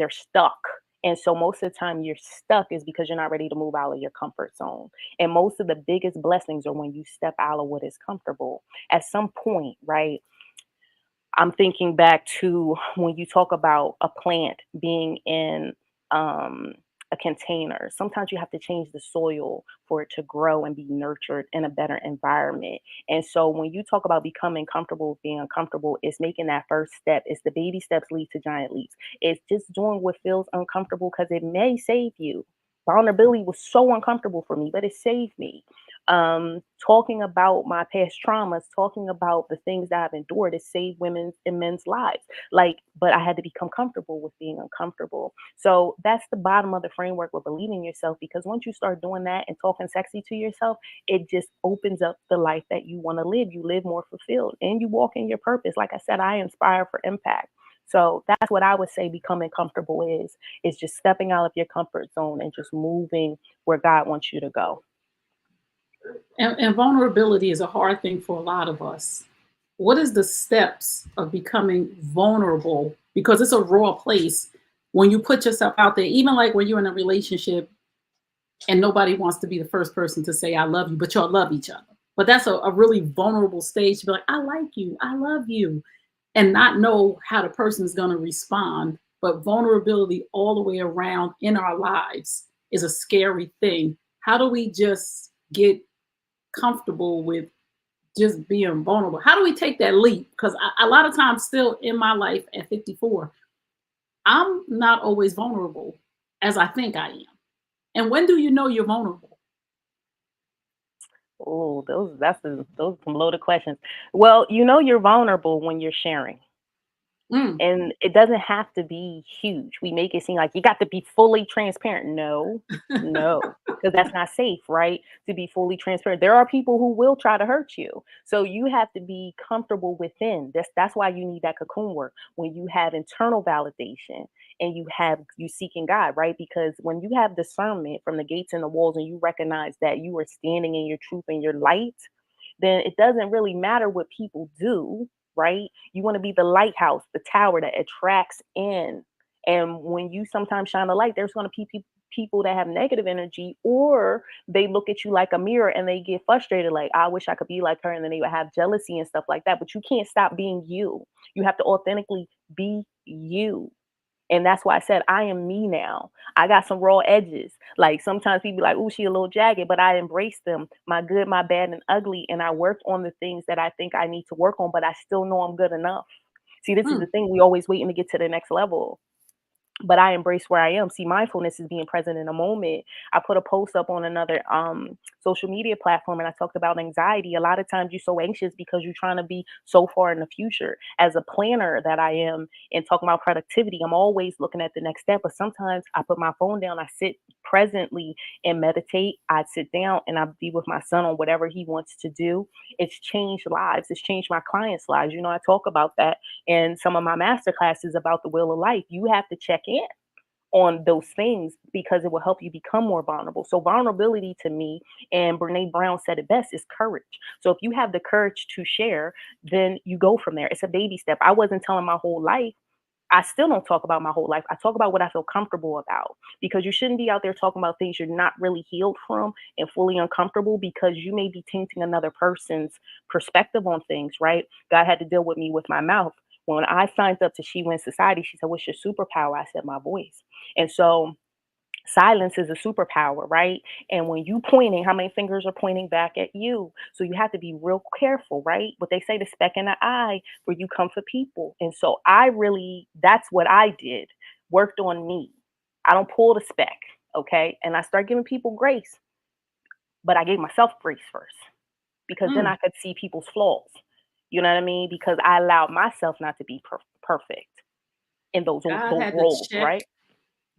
stuck. And so most of the time you're stuck is because you're not ready to move out of your comfort zone. And most of the biggest blessings are when you step out of what is comfortable. At some point, right? I'm thinking back to when you talk about a plant being in um, a container. Sometimes you have to change the soil for it to grow and be nurtured in a better environment. And so when you talk about becoming comfortable with being uncomfortable, it's making that first step. It's the baby steps lead to giant leaps. It's just doing what feels uncomfortable because it may save you. Vulnerability was so uncomfortable for me, but it saved me. Talking about my past traumas, talking about the things that I've endured to save women's and men's lives. Like, but I had to become comfortable with being uncomfortable. So that's the bottom of the framework with believing in yourself. Because once you start doing that and talking sexy to yourself, it just opens up the life that you want to live. You live more fulfilled and you walk in your purpose. Like I said, I inspire for impact. So that's what I would say becoming comfortable is just stepping out of your comfort zone and just moving where God wants you to go. And vulnerability is a hard thing for a lot of us. What is the steps of becoming vulnerable? Because it's a raw place when you put yourself out there, even like when you're in a relationship and nobody wants to be the first person to say, I love you, but y'all love each other. But that's a really vulnerable stage to be like, I like you, I love you, and not know how the person is going to respond. But vulnerability all the way around in our lives is a scary thing. How do we just get comfortable with just being vulnerable? How do we take that leap? Because a lot of times, still in my life at 54, I'm not always vulnerable as I think I am. And when do you know you're vulnerable? Oh, those are some loaded questions. Well, you know you're vulnerable when you're sharing. Mm. And it doesn't have to be huge. We make it seem like you got to be fully transparent. No, no, because that's not safe, right? To be fully transparent. There are people who will try to hurt you. So you have to be comfortable within. That's why you need that cocoon work. When you have internal validation and you seeking God, right? Because when you have discernment from the gates and the walls and you recognize that you are standing in your truth and your light, then it doesn't really matter what people do, right? You want to be the lighthouse, the tower that attracts in. And when you sometimes shine a light, there's going to be people that have negative energy, or they look at you like a mirror and they get frustrated, like, I wish I could be like her. And then they would have jealousy and stuff like that. But you can't stop being you. You have to authentically be you. And that's why I said I am me now. I got some raw edges. Like sometimes people be like, "Ooh, she a little jagged," but I embrace them, my good, my bad, and ugly, and I work on the things that I think I need to work on. But I still know I'm good enough. See, this is Mm. the thing. We always waiting to get to the next level, but I embrace where I am. See, mindfulness is being present in a moment. I put a post up on another social media platform and I talked about anxiety. A lot of times you're so anxious because you're trying to be so far in the future. As a planner that I am and talking about productivity, I'm always looking at the next step. But sometimes I put my phone down, I sit presently and meditate. I sit down and I be with my son on whatever he wants to do. It's changed lives. It's changed my clients' lives. I talk about that in some of my master classes about the wheel of life. You have to check in on those things because it will help you become more vulnerable. So vulnerability to me, and Brene Brown said it best, is courage. So if you have the courage to share, then you go from there. It's a baby step. I wasn't telling my whole life. I still don't talk about my whole life. I talk about what I feel comfortable about, because you shouldn't be out there talking about things you're not really healed from and fully uncomfortable, because you may be tainting another person's perspective on things, right? God had to deal with me with my mouth. When I signed up to She Wins Society, she said, "What's your superpower?" I said, "My voice." And so silence is a superpower, right? And when you pointing, how many fingers are pointing back at you? So you have to be real careful, right? What they say, the speck in the eye, where you come for people. And so that's what I did, worked on me. I don't pull the speck, okay? And I start giving people grace, but I gave myself grace first, because then Mm. I could see people's flaws. You know what I mean? Because I allowed myself not to be perfect in God those had to roles, check. right?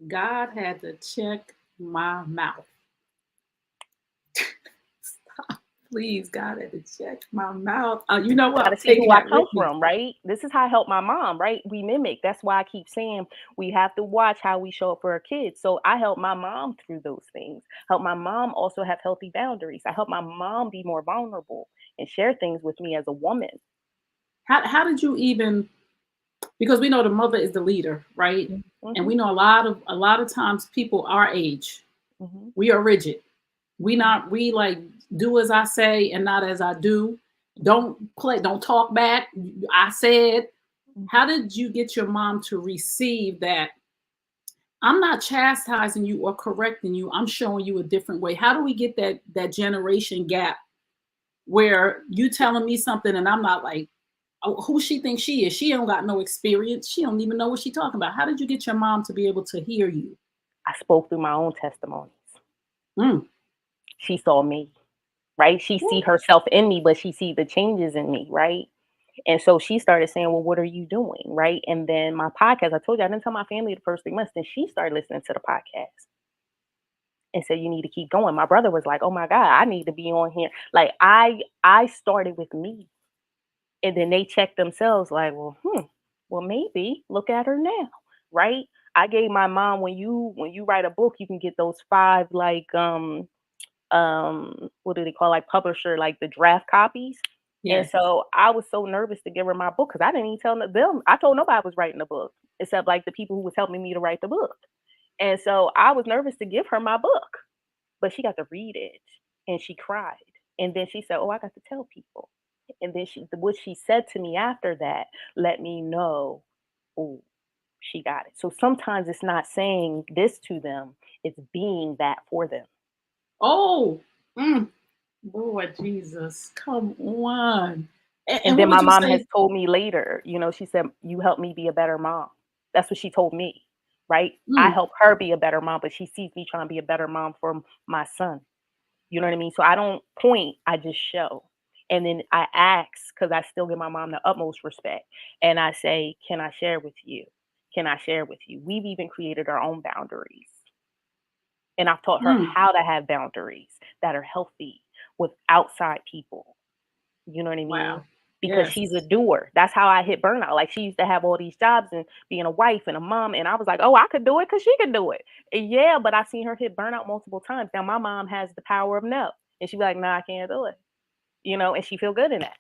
God had to check my mouth. Please, God had to check my mouth. You know what? Got I'm to see taking who I that come with me. from, right? This is how I help my mom, right? We mimic. That's why I keep saying we have to watch how we show up for our kids. So I help my mom through those things. Help my mom also have healthy boundaries. I help my mom be more vulnerable and share things with me as a woman. How did you even, because we know the mother is the leader, right? And Hmm. we know a lot of times people our age, Hmm. we are rigid. We like do as I say and not as I do. Don't talk back. I said, how Hmm. did you get your mom to receive that I'm not chastising you or correcting you. I'm showing you a different way. How do we get that generation gap where you telling me something and I'm not like, oh, who she thinks she is? She don't got no experience. She don't even know what she talking about. How did you get your mom to be able to hear you? I spoke through my own testimonies. Mm. She saw me, right? She see Woo. herself in me, but she see the changes in me, right? And so she started saying, "Well, what are you doing?" Right. And then my podcast, I told you I didn't tell my family the first 3 months. Then she started listening to the podcast and said, "You need to keep going." My brother was like, "Oh my God, I need to be on here." Like I started with me. And then they checked themselves like, well, maybe look at her now. Right. I gave my mom, when you write a book, you can get those five, like, what do they call, like, publisher, like the draft copies. And Yes. so I was so nervous to give her my book, because I didn't even tell them. I told nobody I was writing the book except like the people who was helping me to write the book. And so I was nervous to give her my book, but she got to read it and she cried. And then she said, "Oh, I got to tell people." And then what she said to me after that let me know, oh, she got it. So sometimes it's not saying this to them, it's being that for them. Oh, mm, Lord Jesus, come on. And And what then would my you mom has say? told me later, she said, "You helped me be a better mom." That's what she told me, right? I Mm, help her be a better mom, but she sees me trying to be a better mom for my son. You know what I mean? So I don't point, I just show. And then I ask, because I still give my mom the utmost respect. And I say, "Can I share with you? Can I share with you?" We've even created our own boundaries. And I've taught her mm, how to have boundaries that are healthy with outside people. You know what I mean? wow. Because Yes. she's a doer. That's how I hit burnout. Like, she used to have all these jobs and being a wife and a mom. And I was like, oh, I could do it because she could do it. And yeah, but I've seen her hit burnout multiple times. Now my mom has the power of no. And she'd be like, "No, I can't do it." And she feel good in that.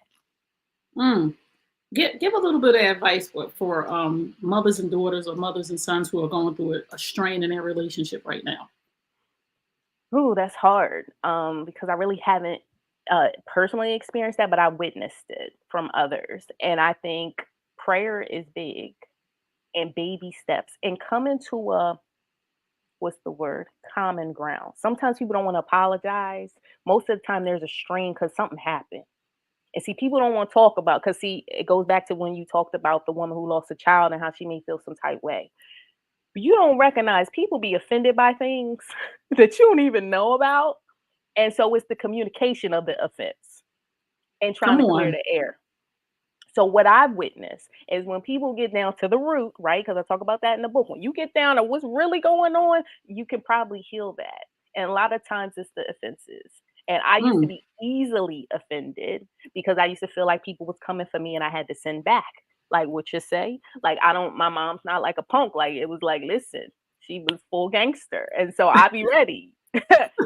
Mm. Give a little bit of advice for mothers and daughters or mothers and sons who are going through a strain in their relationship right now. Ooh, that's hard. Because I really haven't personally experienced that, but I witnessed it from others. And I think prayer is big and baby steps and coming to a what's the word? Common ground. Sometimes people don't want to apologize. Most of the time there's a strain because something happened. And see, people don't want to talk about because see, it goes back to when you talked about the woman who lost a child and how she may feel some type way. But you don't recognize people be offended by things that you don't even know about. And so it's the communication of the offense and trying Come to clear on. the air. So what I've witnessed is when people get down to the root, right? Because I talk about that in the book. When you get down to what's really going on, you can probably heal that. And a lot of times it's the offenses. And I used to Mm, be easily offended because I used to feel like people was coming for me and I had to send back. Like what you say? Like I don't my mom's not like a punk. Like it was like, listen, she was full gangster. And so I'll be ready.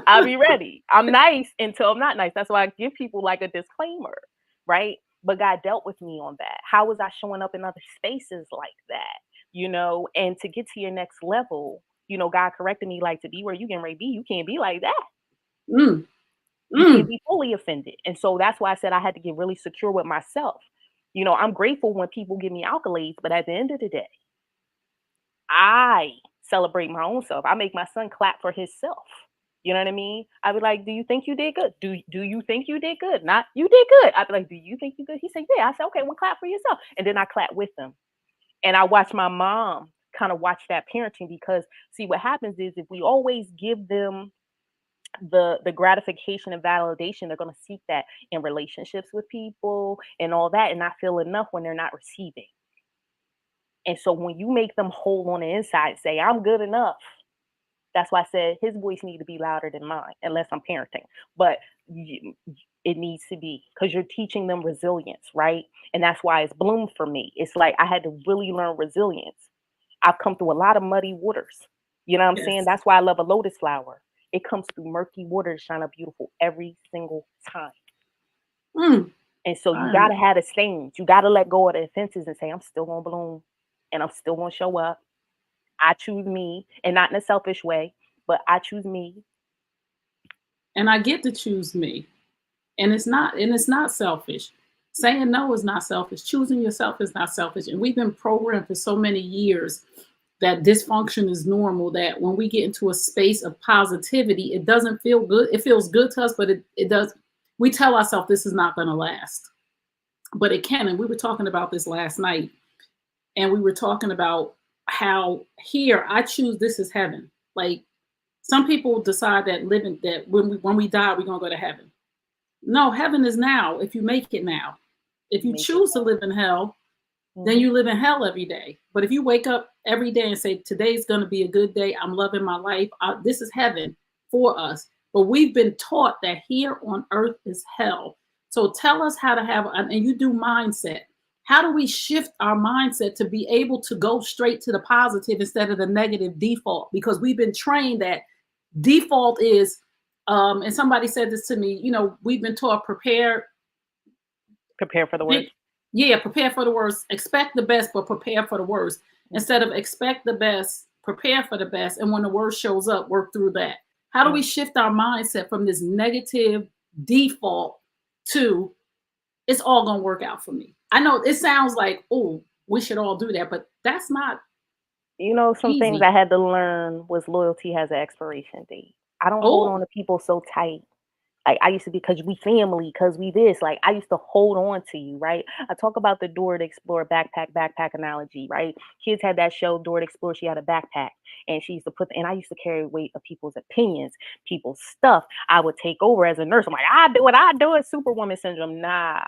I'll be ready. I'm nice until I'm not nice. That's why I give people like a disclaimer, right? But God dealt with me on that. How was I showing up in other spaces like that? And to get to your next level, God corrected me like to be where you can be, you can't be like that. mm, You can't mm. be fully offended. And so that's why I said I had to get really secure with myself. I'm grateful when people give me accolades, but at the end of the day, I celebrate my own self. I make my son clap for himself. You know what I mean? I'd be like, "Do you think you did good? Do you think you did good? Not you did good." I'd be like, "Do you think you good?" He said, "Yeah." I said, "Okay, well, clap for yourself." And then I clap with them. And I watch my mom kind of watch that parenting because see what happens is if we always give them the gratification and validation, they're going to seek that in relationships with people and all that, and not feel enough when they're not receiving. And so when you make them whole on the inside, say, "I'm good enough." That's why I said his voice need to be louder than mine, unless I'm parenting. But it needs to be because you're teaching them resilience, right? And that's why it's bloomed for me. It's like I had to really learn resilience. I've come through a lot of muddy waters. You know what I'm saying? Yes. That's why I love a lotus flower. It comes through murky water to shine up beautiful every single time. Mm. And so you I gotta have the stains. You gotta let go of the offenses and say, I'm still gonna bloom and I'm still gonna show up. I choose me, and not in a selfish way, but I choose me. and I get to choose me. And it's not selfish. Saying no is not selfish. Choosing yourself is not selfish. And we've been programmed for so many years that dysfunction is normal, that when we get into a space of positivity, it doesn't feel good. It feels good to us, but it does. We tell ourselves this is not going to last, but it can. And we were talking about this last night, and we were talking about how here I choose this is heaven. Like some people decide that living that when we die we're gonna go to heaven. No, heaven is now if you make it now. If You you make it choose to live in hell, then mhm, you live in hell every day. But if you wake up every day and say, today's going to be a good day, I'm loving my life, this is heaven for us. But we've been taught that here on earth is hell. So tell us how to have, and you do mindset. How do we shift our mindset to be able to go straight to the positive instead of the negative default? Because we've been trained that default is, and somebody said this to me, we've been taught prepare for the Think, worst. yeah, prepare for the worst. Expect the best, but prepare for the worst. Instead Mhm. of expect the best, prepare for the best. And when the worst shows up, work through that. How do we Mm. shift our mindset from this negative default to it's all going to work out for me? I know it sounds like, oh, we should all do that, but that's not Some things easy. I had to learn was loyalty has an expiration date. I don't hold on Oh, to people so tight. Like I used to be because we family, because we this. Like I used to hold on to you, right? I talk about the Door to Explore backpack analogy, right? Kids had that show Door to Explore. She had a backpack, and she used to and I used to carry weight of people's opinions, people's stuff. I would take over as a nurse. I'm like, I do what I do it, Superwoman syndrome. Nah,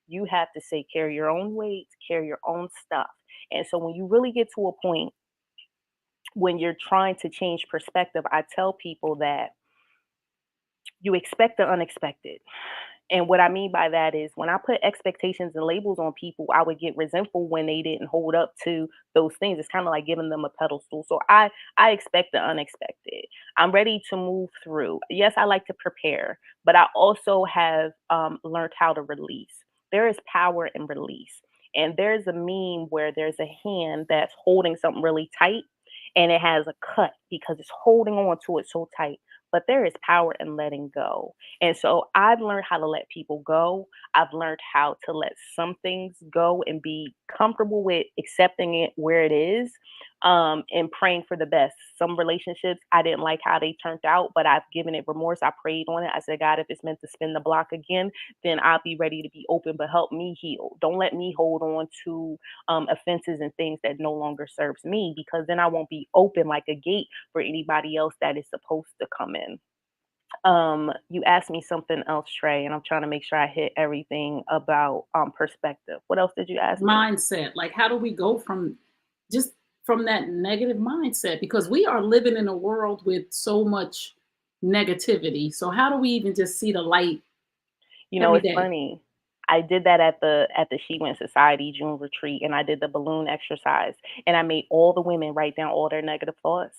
you have to say carry your own weight, carry your own stuff. And so when you really get to a point when you're trying to change perspective, I tell people that you expect the unexpected. And what I mean by that is when I put expectations and labels on people, I would get resentful when they didn't hold up to those things. It's kind of like giving them a pedestal. So I expect the unexpected. I'm ready to move through. Yes, I like to prepare, but I also have learned how to release. There is power in release. And there's a meme where there's a hand that's holding something really tight and it has a cut because it's holding on to it so tight. But there is power in letting go. And so I've learned how to let people go. I've learned how to let some things go and be comfortable with accepting it where it is, and praying for the best. Some relationships, I didn't like how they turned out, but I've given it remorse. I prayed on it. I said, God, if it's meant to spin the block again, then I'll be ready to be open, but help me heal. Don't let me hold on to offenses and things that no longer serves me, because then I won't be open like a gate for anybody else that is supposed to come in. You asked me something else, Trey, and I'm trying to make sure I hit everything about perspective. What else did you ask me? Mindset. Like, how do we go from just from that negative mindset? Because we are living in a world with so much negativity. So how do we even just see the light You know, every it's day? funny. I did that at the She Went Society June retreat, and I did the balloon exercise, and I made all the women write down all their negative thoughts,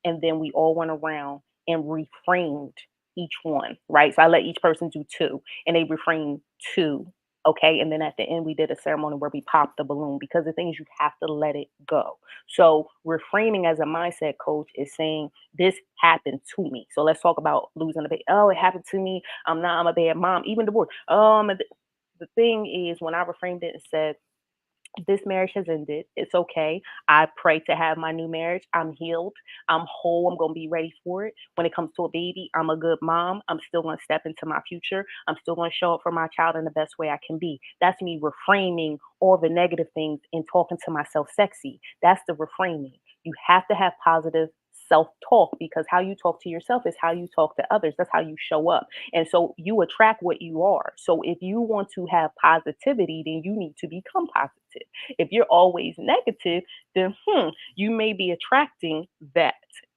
and then we all went around and reframed each one, right? So I let each person do two, and they reframed two, okay? And then at the end, we did a ceremony where we popped the balloon, because the thing is, you have to let it go. So reframing as a mindset coach is saying, this happened to me. So let's talk about losing a baby. Oh, it happened to me. I'm a bad mom, even divorce. The thing is, when I reframed it and said, this marriage has ended. It's okay. I pray to have my new marriage. I'm healed. I'm whole. I'm going to be ready for it. When it comes to a baby, I'm a good mom. I'm still going to step into my future. I'm still going to show up for my child in the best way I can be. That's me reframing all the negative things and talking to myself sexy. That's the reframing. You have to have positive self talk, because how you talk to yourself is how you talk to others. That's how you show up. And so you attract what you are. So if you want to have positivity, then you need to become positive. If you're always negative, then you may be attracting that.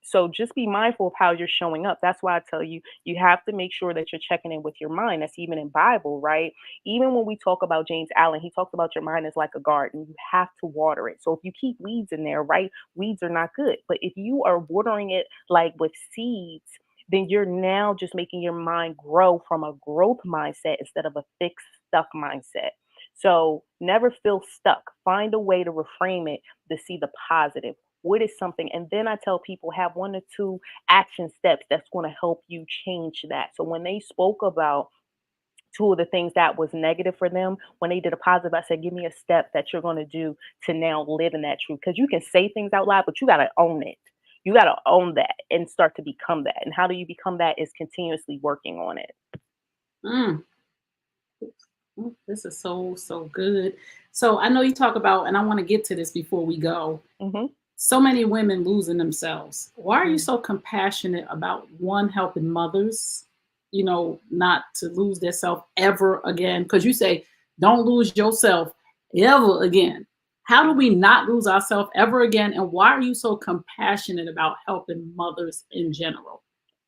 So just be mindful of how you're showing up. That's why I tell you, you have to make sure that you're checking in with your mind. That's even in Bible, right? Even when we talk about James Allen, he talks about your mind is like a garden. You have to water it. So if you keep weeds in there, right, weeds are not good. But if you are watering it like with seeds, then you're now just making your mind grow from a growth mindset instead of a fixed, stuck mindset. So never feel stuck. Find a way to reframe it to see the positive. What is something? And then I tell people, have one or two action steps that's going to help you change that. So when they spoke about two of the things that was negative for them, when they did a positive, I said, give me a step that you're going to do to now live in that truth. Because you can say things out loud, but you got to own it. You got to own that and start to become that. And how do you become that? Is continuously working on it. Mm, this is so good. So I know you talk about, and I want to get to this before we go. Hmm. So many women losing themselves. Why are you Mm. so compassionate about one helping mothers, not to lose their self ever again? Because you say, don't lose yourself ever again. How do we not lose ourselves ever again? And why are you so compassionate about helping mothers in general?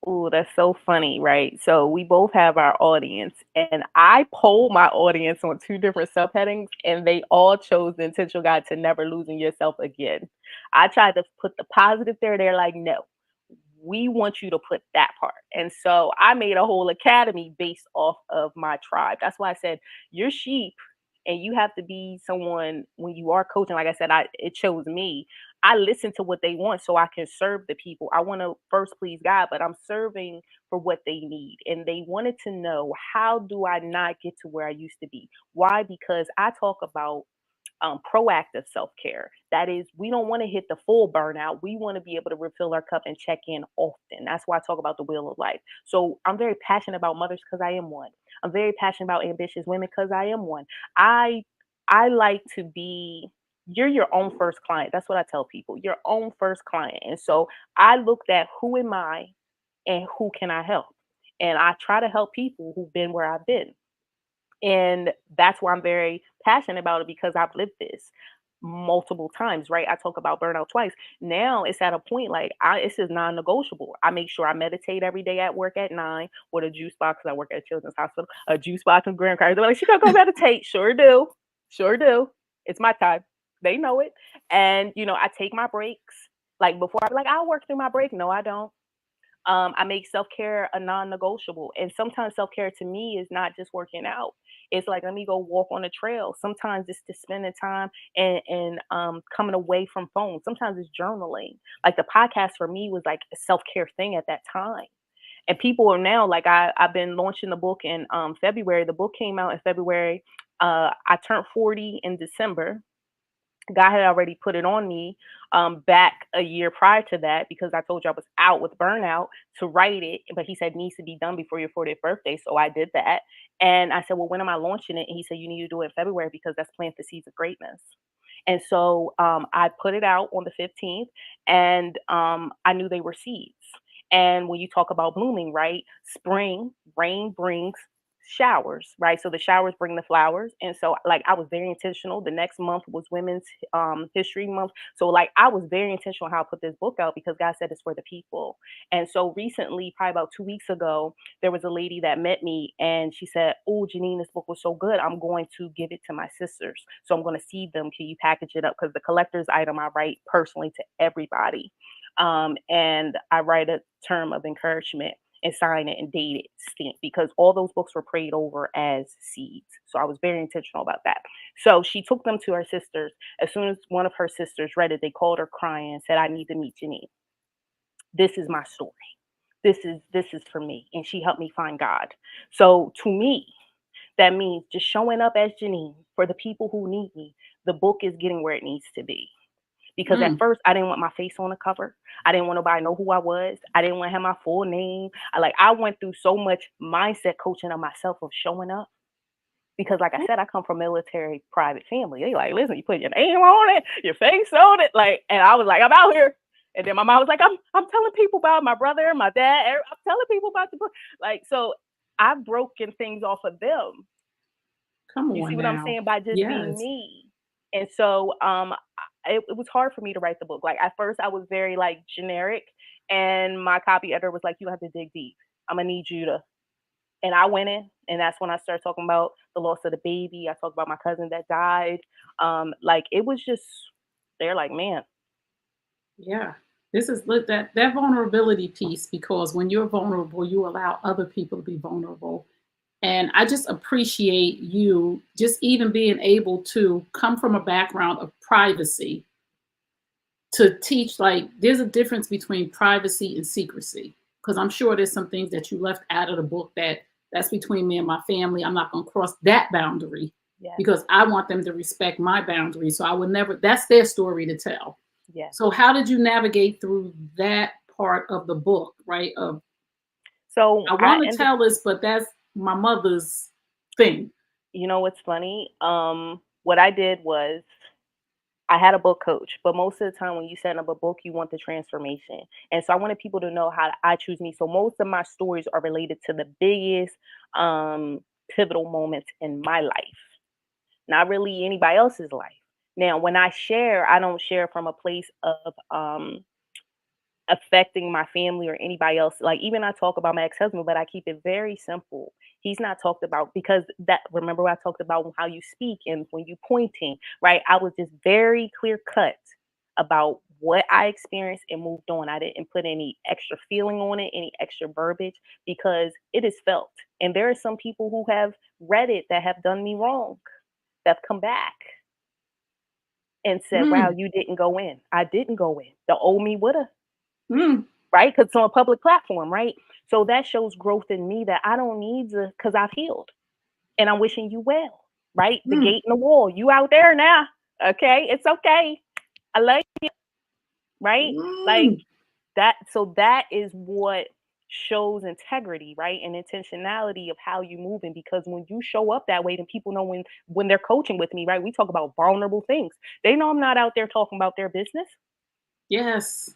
Oh, that's so funny, right? So we both have our audience, and I polled my audience on two different subheadings, and they all chose the intentional guide to never losing yourself again. I tried to put the positive there. They're like, no, we want you to put that part. And so I made a whole academy based off of my tribe. That's why I said, you're sheep, and you have to be someone when you are coaching. Like I said, it chose me. I listen to what they want so I can serve the people. I want to first please God, but I'm serving for what they need. And they wanted to know, how do I not get to where I used to be? Why? Because I talk about proactive self care. That is, we don't want to hit the full burnout. We want to be able to refill our cup and check in often. That's why I talk about the wheel of life. So I'm very passionate about mothers because I am one. I'm very passionate about ambitious women because I am one. I I like to be, you're your own first client. That's what I tell people. Your own first client. And so I looked at, who am I and who can I help? And I try to help people who've been where I've been. And that's why I'm very passionate about it, because I've lived this multiple times, right? I talk about burnout twice. Now it's at a point like, it's just non-negotiable. I make sure I meditate every day at work at 9 with a juice box, because I work at a children's hospital, a juice box and graham crackers. They're like, she gonna go meditate. Sure do. Sure do. It's my time. They know it. And I take my breaks. Like before, I'd be like, I'll work through my break. No, I don't. I make self-care a non-negotiable. And sometimes self-care to me is not just working out. It's like, let me go walk on a trail. Sometimes it's just spending time and coming away from phones. Sometimes it's journaling. Like the podcast for me was like a self-care thing at that time. And people are now like, I've been launching the book in February. The book came out in February. I turned 40 in December. God had already put it on me back a year prior to that, because I told you I was out with burnout, to write it, but he said it needs to be done before your 40th birthday. So I did that. And I said, well, when am I launching it? And he said, you need to do it in February because that's plant the seeds of greatness. And so I put it out on the 15th, and I knew they were seeds. And when you talk about blooming, right? Spring, rain brings showers, right? So the showers bring the flowers. And so like I was very intentional. The next month was Women's History Month. So like I was very intentional how I put this book out, because God said it's for the people. And so recently, probably about 2 weeks ago, there was a lady that met me and she said, oh, Jineen, this book was so good. I'm going to give it to my sisters. So I'm going to seed them. Can you package it up? Because the collector's item I write personally to everybody. And I write a term of encouragement and sign it and date it, stamp, because all those books were prayed over as seeds. So I was very intentional about that. So she took them to her sisters. As soon as one of her sisters read it, they called her crying and said, I need to meet Janine. This is my story. This is for me. And she helped me find God. So to me, that means just showing up as Janine for the people who need me. The book is getting where it needs to be. Because at Mm. first I didn't want my face on the cover. I didn't want nobody to know who I was. I didn't want to have my full name. I went through so much mindset coaching of myself of showing up. Because like I said, I come from military private family. They like, listen, you put your name on it, your face on it. Like, and I was like, I'm out here. And then my mom was like, I'm telling people about my brother, my dad. I'm telling people about the book. Like, so I've broken things off of them. Come You see on what I'm now. saying? By just being Yes. me. And so it was hard for me to write the book. Like at first I was very like generic, and my copy editor was like, you have to dig deep. I'm gonna need you to. And I went in, and that's when I started talking about the loss of the baby. I talked about my cousin that died. Like it was just, they're like, man. Yeah. This is that vulnerability piece, because when you're vulnerable, you allow other people to be vulnerable. And I just appreciate you just even being able to come from a background of privacy to teach, like there's a difference between privacy and secrecy, because I'm sure there's some things that you left out of the book that's between me and my family. I'm not going to cross that boundary Yes, because I want them to respect my boundaries. So I would never, that's their story to tell. yes. So how did you navigate through that part of the book, right? Of So I I want to ended, tell this, but that's my mother's thing. you know what's funny? What I did was I had a book coach, but most of the time when you set up a book, you want the transformation. And so I wanted people to know how I choose me. So most of my stories are related to the biggest pivotal moments in my life, not really anybody else's life. Now, when I share, I don't share from a place of affecting my family or anybody else. Like even I talk about my ex-husband, but I keep it very simple. He's not talked about because that, remember I talked about how you speak and when you pointing, right? I was just very clear cut about what I experienced and moved on. I didn't put any extra feeling on it, any extra verbiage, because it is felt. And there are some people who have read it that have done me wrong, that have come back and said, wow, Mm, you didn't go in. I didn't go in. The old me would have, mm, right? Because it's on a public platform, right? So that shows growth in me that I don't need to, because I've healed and I'm wishing you well, right? The mm, gate and the wall, you out there now. Okay. It's okay. I love you, right? Like mm. that. So that is what shows integrity, right? And intentionality of how you moving. Because when you show up that way, then people know when they're coaching with me, right? We talk about vulnerable things. They know I'm not out there talking about their business. Yes.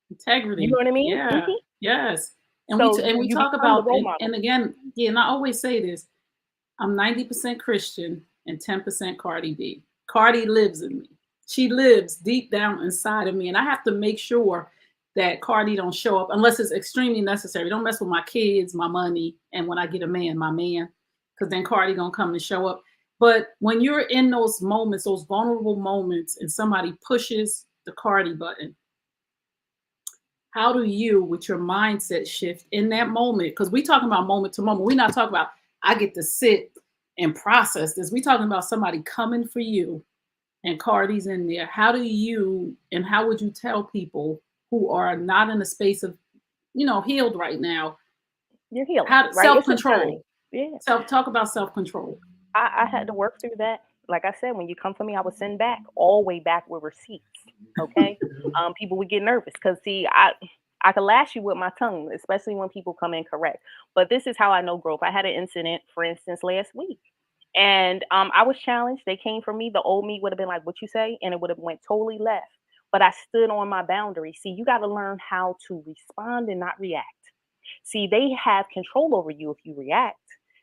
You know Integrity. what I mean? Yeah. Yes. So And we you talk become the about, role model. and again, yeah, and I always say this, I'm 90% Christian and 10% Cardi B. Cardi lives in me. She lives deep down inside of me. And I have to make sure that Cardi don't show up unless it's extremely necessary. Don't mess with my kids, my money, and when I get a man, my man, because then Cardi gonna come and show up. But when you're in those moments, those vulnerable moments, and somebody pushes the Cardi button, how do you, with your mindset shift in that moment, because we talking about moment to moment, we're not talking about I get to sit and process this. We talking about somebody coming for you and Cardi's in there. How do you and how would you tell people who are not in a space of, healed right now, You're healing, how right? It's a journey. self-control? Yeah. Talk about self-control. I had to work through that. Like I said, when you come for me, I would send back all the way back with receipts. Okay. People would get nervous because see, I could lash you with my tongue, especially when people come incorrect. But this is how I know growth. I had an incident, for instance, last week. And I was challenged. They came for me. The old me would have been like, "What you say?" And it would have went totally left. But I stood on my boundary. See, you got to learn how to respond and not react. See, they have control over you if you react.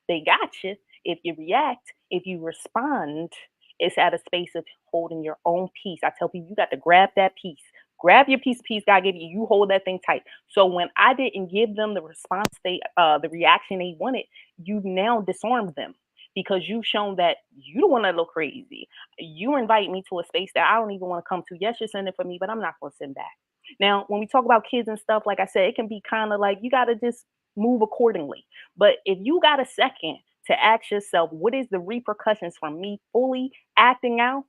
They got you. If you react, if you respond, it's at a space of holding your own peace. I tell people you got to grab that piece. Grab your piece of peace God gave you. You hold that thing tight. So when I didn't give them the response the reaction they wanted, you now disarmed them because you've shown that you don't want to look crazy. You invite me to a space that I don't even want to come to. Yes, you're sending for me, but I'm not going to send back. Now, when we talk about kids and stuff, like I said, it can be kind of like you got to just move accordingly. But if you got a second to ask yourself, what is the repercussions from me fully acting out?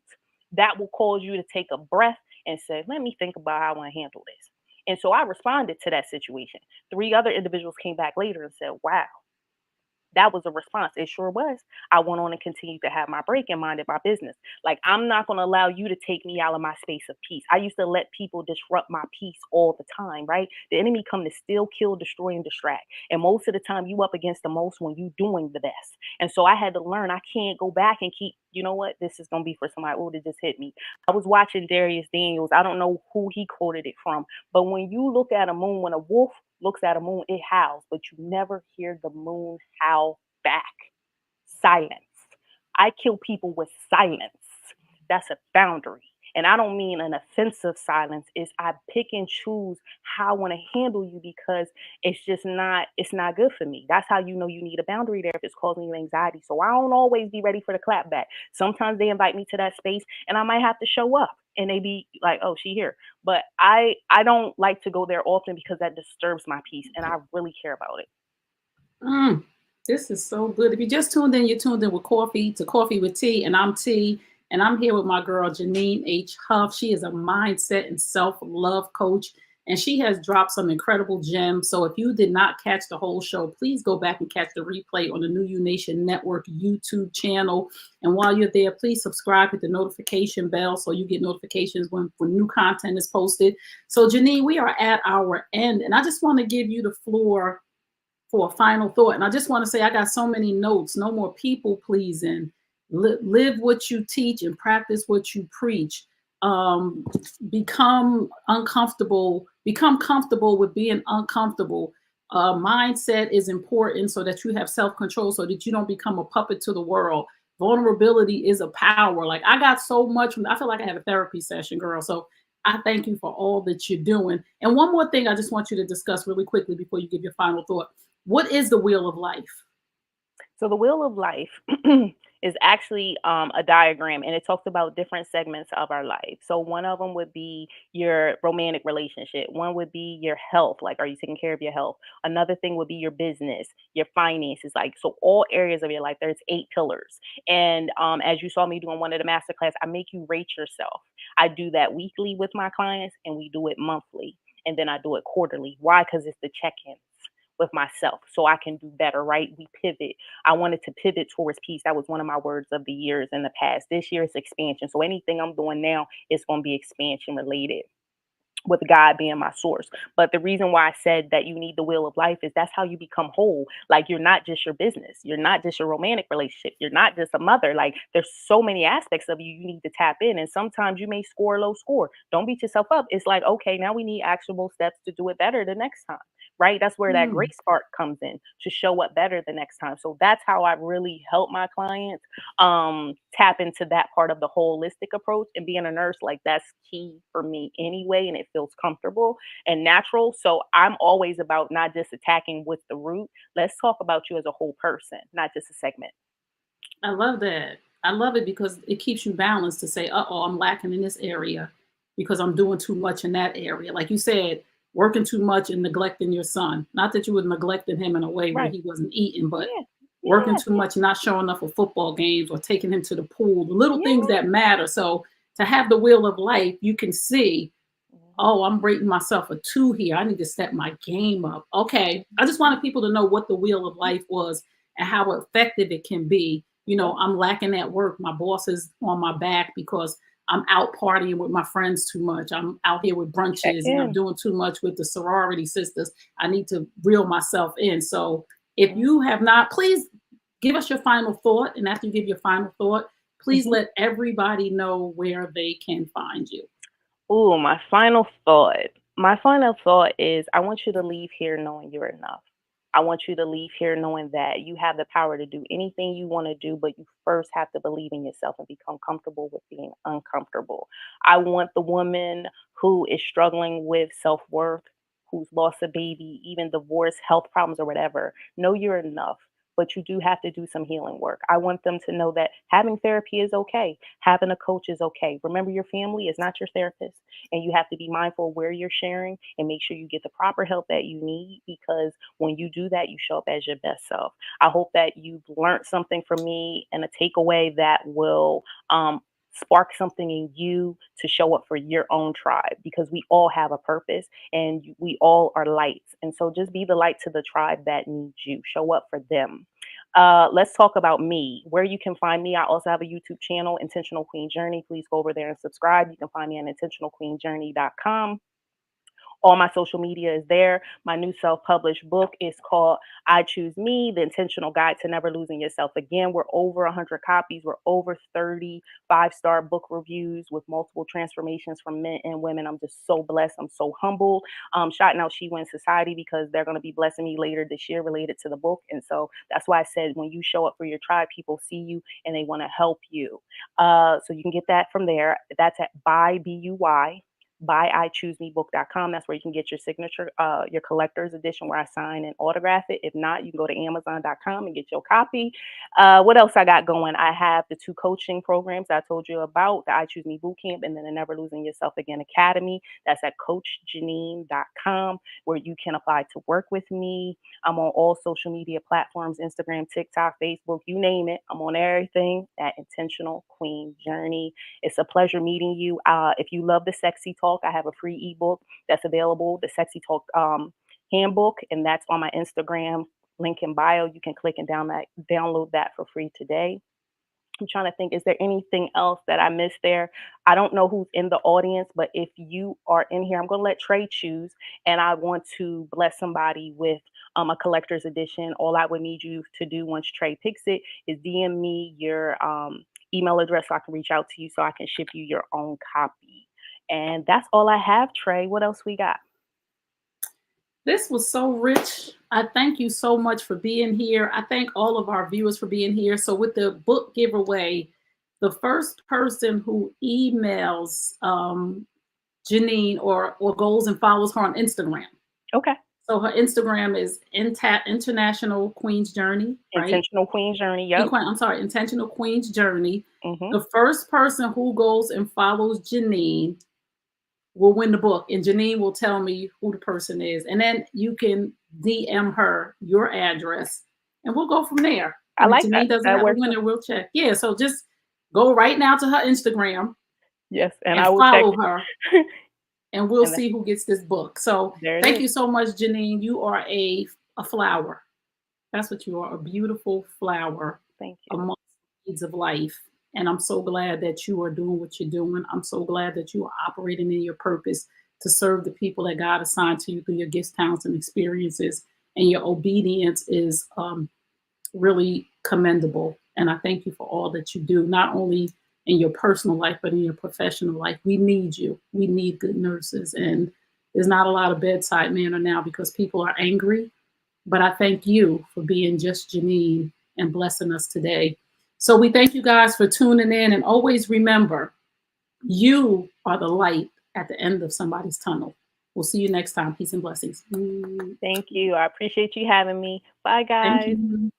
That will cause you to take a breath and say, let me think about how I want to handle this. And so I responded to that situation. Three other individuals came back later and said, wow, that was a response. It sure was. I went on and continued to have my break and minded my business. Like, I'm not going to allow you to take me out of my space of peace. I used to let people disrupt my peace all the time, right? The enemy come to steal, kill, destroy, and distract. And most of the time, you up against the most when you doing the best. And so I had to learn I can't go back and keep, you know what? This is going to be for somebody. Oh, that just hit me. I was watching Darius Daniels. I don't know who he quoted it from. But when you look at a moon, when a wolf looks at a moon, it howls, but you never hear the moon howl back. Silence. I kill people with silence. That's a boundary. And I don't mean an offensive silence. Is I pick and choose how I want to handle you because it's not good for me. That's how you know you need a boundary there if it's causing you anxiety. So I don't always be ready for the clap back. Sometimes they invite me to that space and I might have to show up and they be like, oh, she here. But I don't like to go there often because that disturbs my peace and I really care about it. Mm, this is so good. If you just tuned in, you're tuned in with Coffee to Coffee with T, and I'm T, and I'm here with my girl Jineen H. Huff. She is a mindset and self-love coach, and she has dropped some incredible gems. So if you did not catch the whole show, please go back and catch the replay on the New You Nation Network YouTube channel. And while you're there, please subscribe, hit the notification bell so you get notifications when new content is posted. So Janine, we are at our end, and I just want to give you the floor for a final thought. And I just want to say, I got so many notes. No more people pleasing. Live what you teach and practice what you preach. Um, become uncomfortable. Become comfortable with being uncomfortable. Mindset is important so that you have self-control, so that you don't become a puppet to the world. Vulnerability is a power. Like I got so much. I feel like I had a therapy session, girl. So I thank you for all that you're doing. And one more thing I just want you to discuss really quickly before you give your final thought. What is the wheel of life? So the wheel of life is actually a diagram, and it talks about different segments of our life. So one of them would be your romantic relationship. One would be your health, like are you taking care of your health? Another thing would be your business, your finances, like so all areas of your life. There's 8 pillars, and as you saw me doing one of the masterclass, I make you rate yourself. I do that weekly with my clients, and we do it monthly, and then I do it quarterly. Why? Because it's the check-ins with myself so I can do better, right? We pivot. I wanted to pivot towards peace. That was one of my words of the years in the past. This year is expansion. So anything I'm doing now is going to be expansion related, with God being my source. But the reason why I said that you need the wheel of life is that's how you become whole. Like you're not just your business, you're not just your romantic relationship, you're not just a mother. Like there's so many aspects of you need to tap in. And sometimes you may score a low score. Don't beat yourself up. It's like, okay, now we need actionable steps to do it better the next time. Right? That's where that Mm. grace part comes in to show up better the next time. So that's how I really help my clients tap into that part of the holistic approach. And being a nurse, like that's key for me anyway, and it feels comfortable and natural. So I'm always about not just attacking with the root. Let's talk about you as a whole person, not just a segment. I love that. I love it because it keeps you balanced to say, uh oh, I'm lacking in this area because I'm doing too much in that area. Like you said, working too much and neglecting your son. Not that you were neglecting him in a way where Right. he wasn't eating, but Yeah. working Yeah. too much, not showing up for football games or taking him to the pool, the little things Yeah. that matter. So to have the wheel of life, you can see, Mhm. oh, I'm rating myself a 2 here. I need to step my game up. Okay. I just Mhm. wanted people to know what the wheel of life was and how effective it can be. Yep. I'm lacking at work. My boss is on my back because I'm out partying with my friends too much. I'm out here with Check brunches and I'm in. doing too much with the sorority sisters. I need to reel myself in. So if Mhm. you have not, please give us your final thought. And after you give your final thought, please Mhm. let everybody know where they can find you. Ooh, my final thought. My final thought is I want you to leave here knowing you're enough. I want you to leave here knowing that you have the power to do anything you want to do, but you first have to believe in yourself and become comfortable with being uncomfortable. I want the woman who is struggling with self worth, who's lost a baby, even divorce, health problems, or whatever. Know you're enough, but you do have to do some healing work. I want them to know that having therapy is okay, having a coach is okay. Remember, your family is not your therapist, and you have to be mindful of where you're sharing and make sure you get the proper help that you need, because when you do that, you show up as your best self. I hope that you've learned something from me and a takeaway that will spark something in you to show up for your own tribe, because we all have a purpose and we all are lights. And so just be the light to the tribe that needs you. Show up for them. Let's talk about me, where you can find me. I also have a YouTube channel, Intentional Queen Journey. Please go over there and subscribe. You can find me on intentionalqueenjourney.com. All my social media is there. My new self-published book is called I Choose Me, The Intentional Guide to Never Losing Yourself Again. We're over 100 copies. We're over 30 five-star book reviews with multiple transformations from men and women. I'm just so blessed. I'm so humble. Shouting out She Wins Society because they're going to be blessing me later this year related to the book. And so that's why I said when you show up for your tribe, people see you and they want to help you. So you can get that from there. That's at buy, B-U-Y, buyichoosmebook.com. That's where you can get your signature, your collector's edition where I sign and autograph it. If not, you can go to amazon.com and get your copy. What else I got going? I have the 2 coaching programs I told you about, the I Choose Me Bootcamp and then the Never Losing Yourself Again Academy. That's at coachjanine.com, where you can apply to work with me. I'm on all social media platforms, Instagram, TikTok, Facebook, you name it. I'm on everything at Intentional Queen Journey. It's a pleasure meeting you. If you love the sexy talk, I have a free ebook that's available, the Sexy Talk Handbook, and that's on my Instagram link in bio. You can click and download that for free today. I'm trying to think, is there anything else that I missed there? I don't know who's in the audience, but if you are in here, I'm going to let Trey choose, and I want to bless somebody with a collector's edition. All I would need you to do once Trey picks it is DM me your email address so I can reach out to you so I can ship you your own copy. And that's all I have, Trey. What else we got? This was so rich. I thank you so much for being here. I thank all of our viewers for being here. So, with the book giveaway, the first person who emails Jineen or goes and follows her on Instagram. Okay. So, her Instagram is International Queen's Journey, right? Intentional Queen Journey. Yep. I'm sorry, Intentional Queen's Journey. Hmm. The first person who goes and follows Jineen will win the book, and Jineen will tell me who the person is, and then you can DM her your address, and we'll go from there. I And if like that. Janine doesn't That have a works. winner, we'll check. Yeah, so just go right now to her Instagram Yes. And and I will check. follow her, and we'll And see who gets this book. So there it thank is. you so much, Janine. You are a flower. That's what you are, a beautiful flower Thank you. amongst the needs of life. And I'm so glad that you are doing what you're doing. I'm so glad that you are operating in your purpose to serve the people that God assigned to you through your gifts, talents, and experiences. And your obedience is really commendable. And I thank you for all that you do, not only in your personal life, but in your professional life. We need you. We need good nurses. And there's not a lot of bedside manner now because people are angry, but I thank you for being just Janine and blessing us today. So we thank you guys for tuning in, and always remember, you are the light at the end of somebody's tunnel. We'll see you next time. Peace and blessings. Thank you. I appreciate you having me. Bye, Thank guys. you.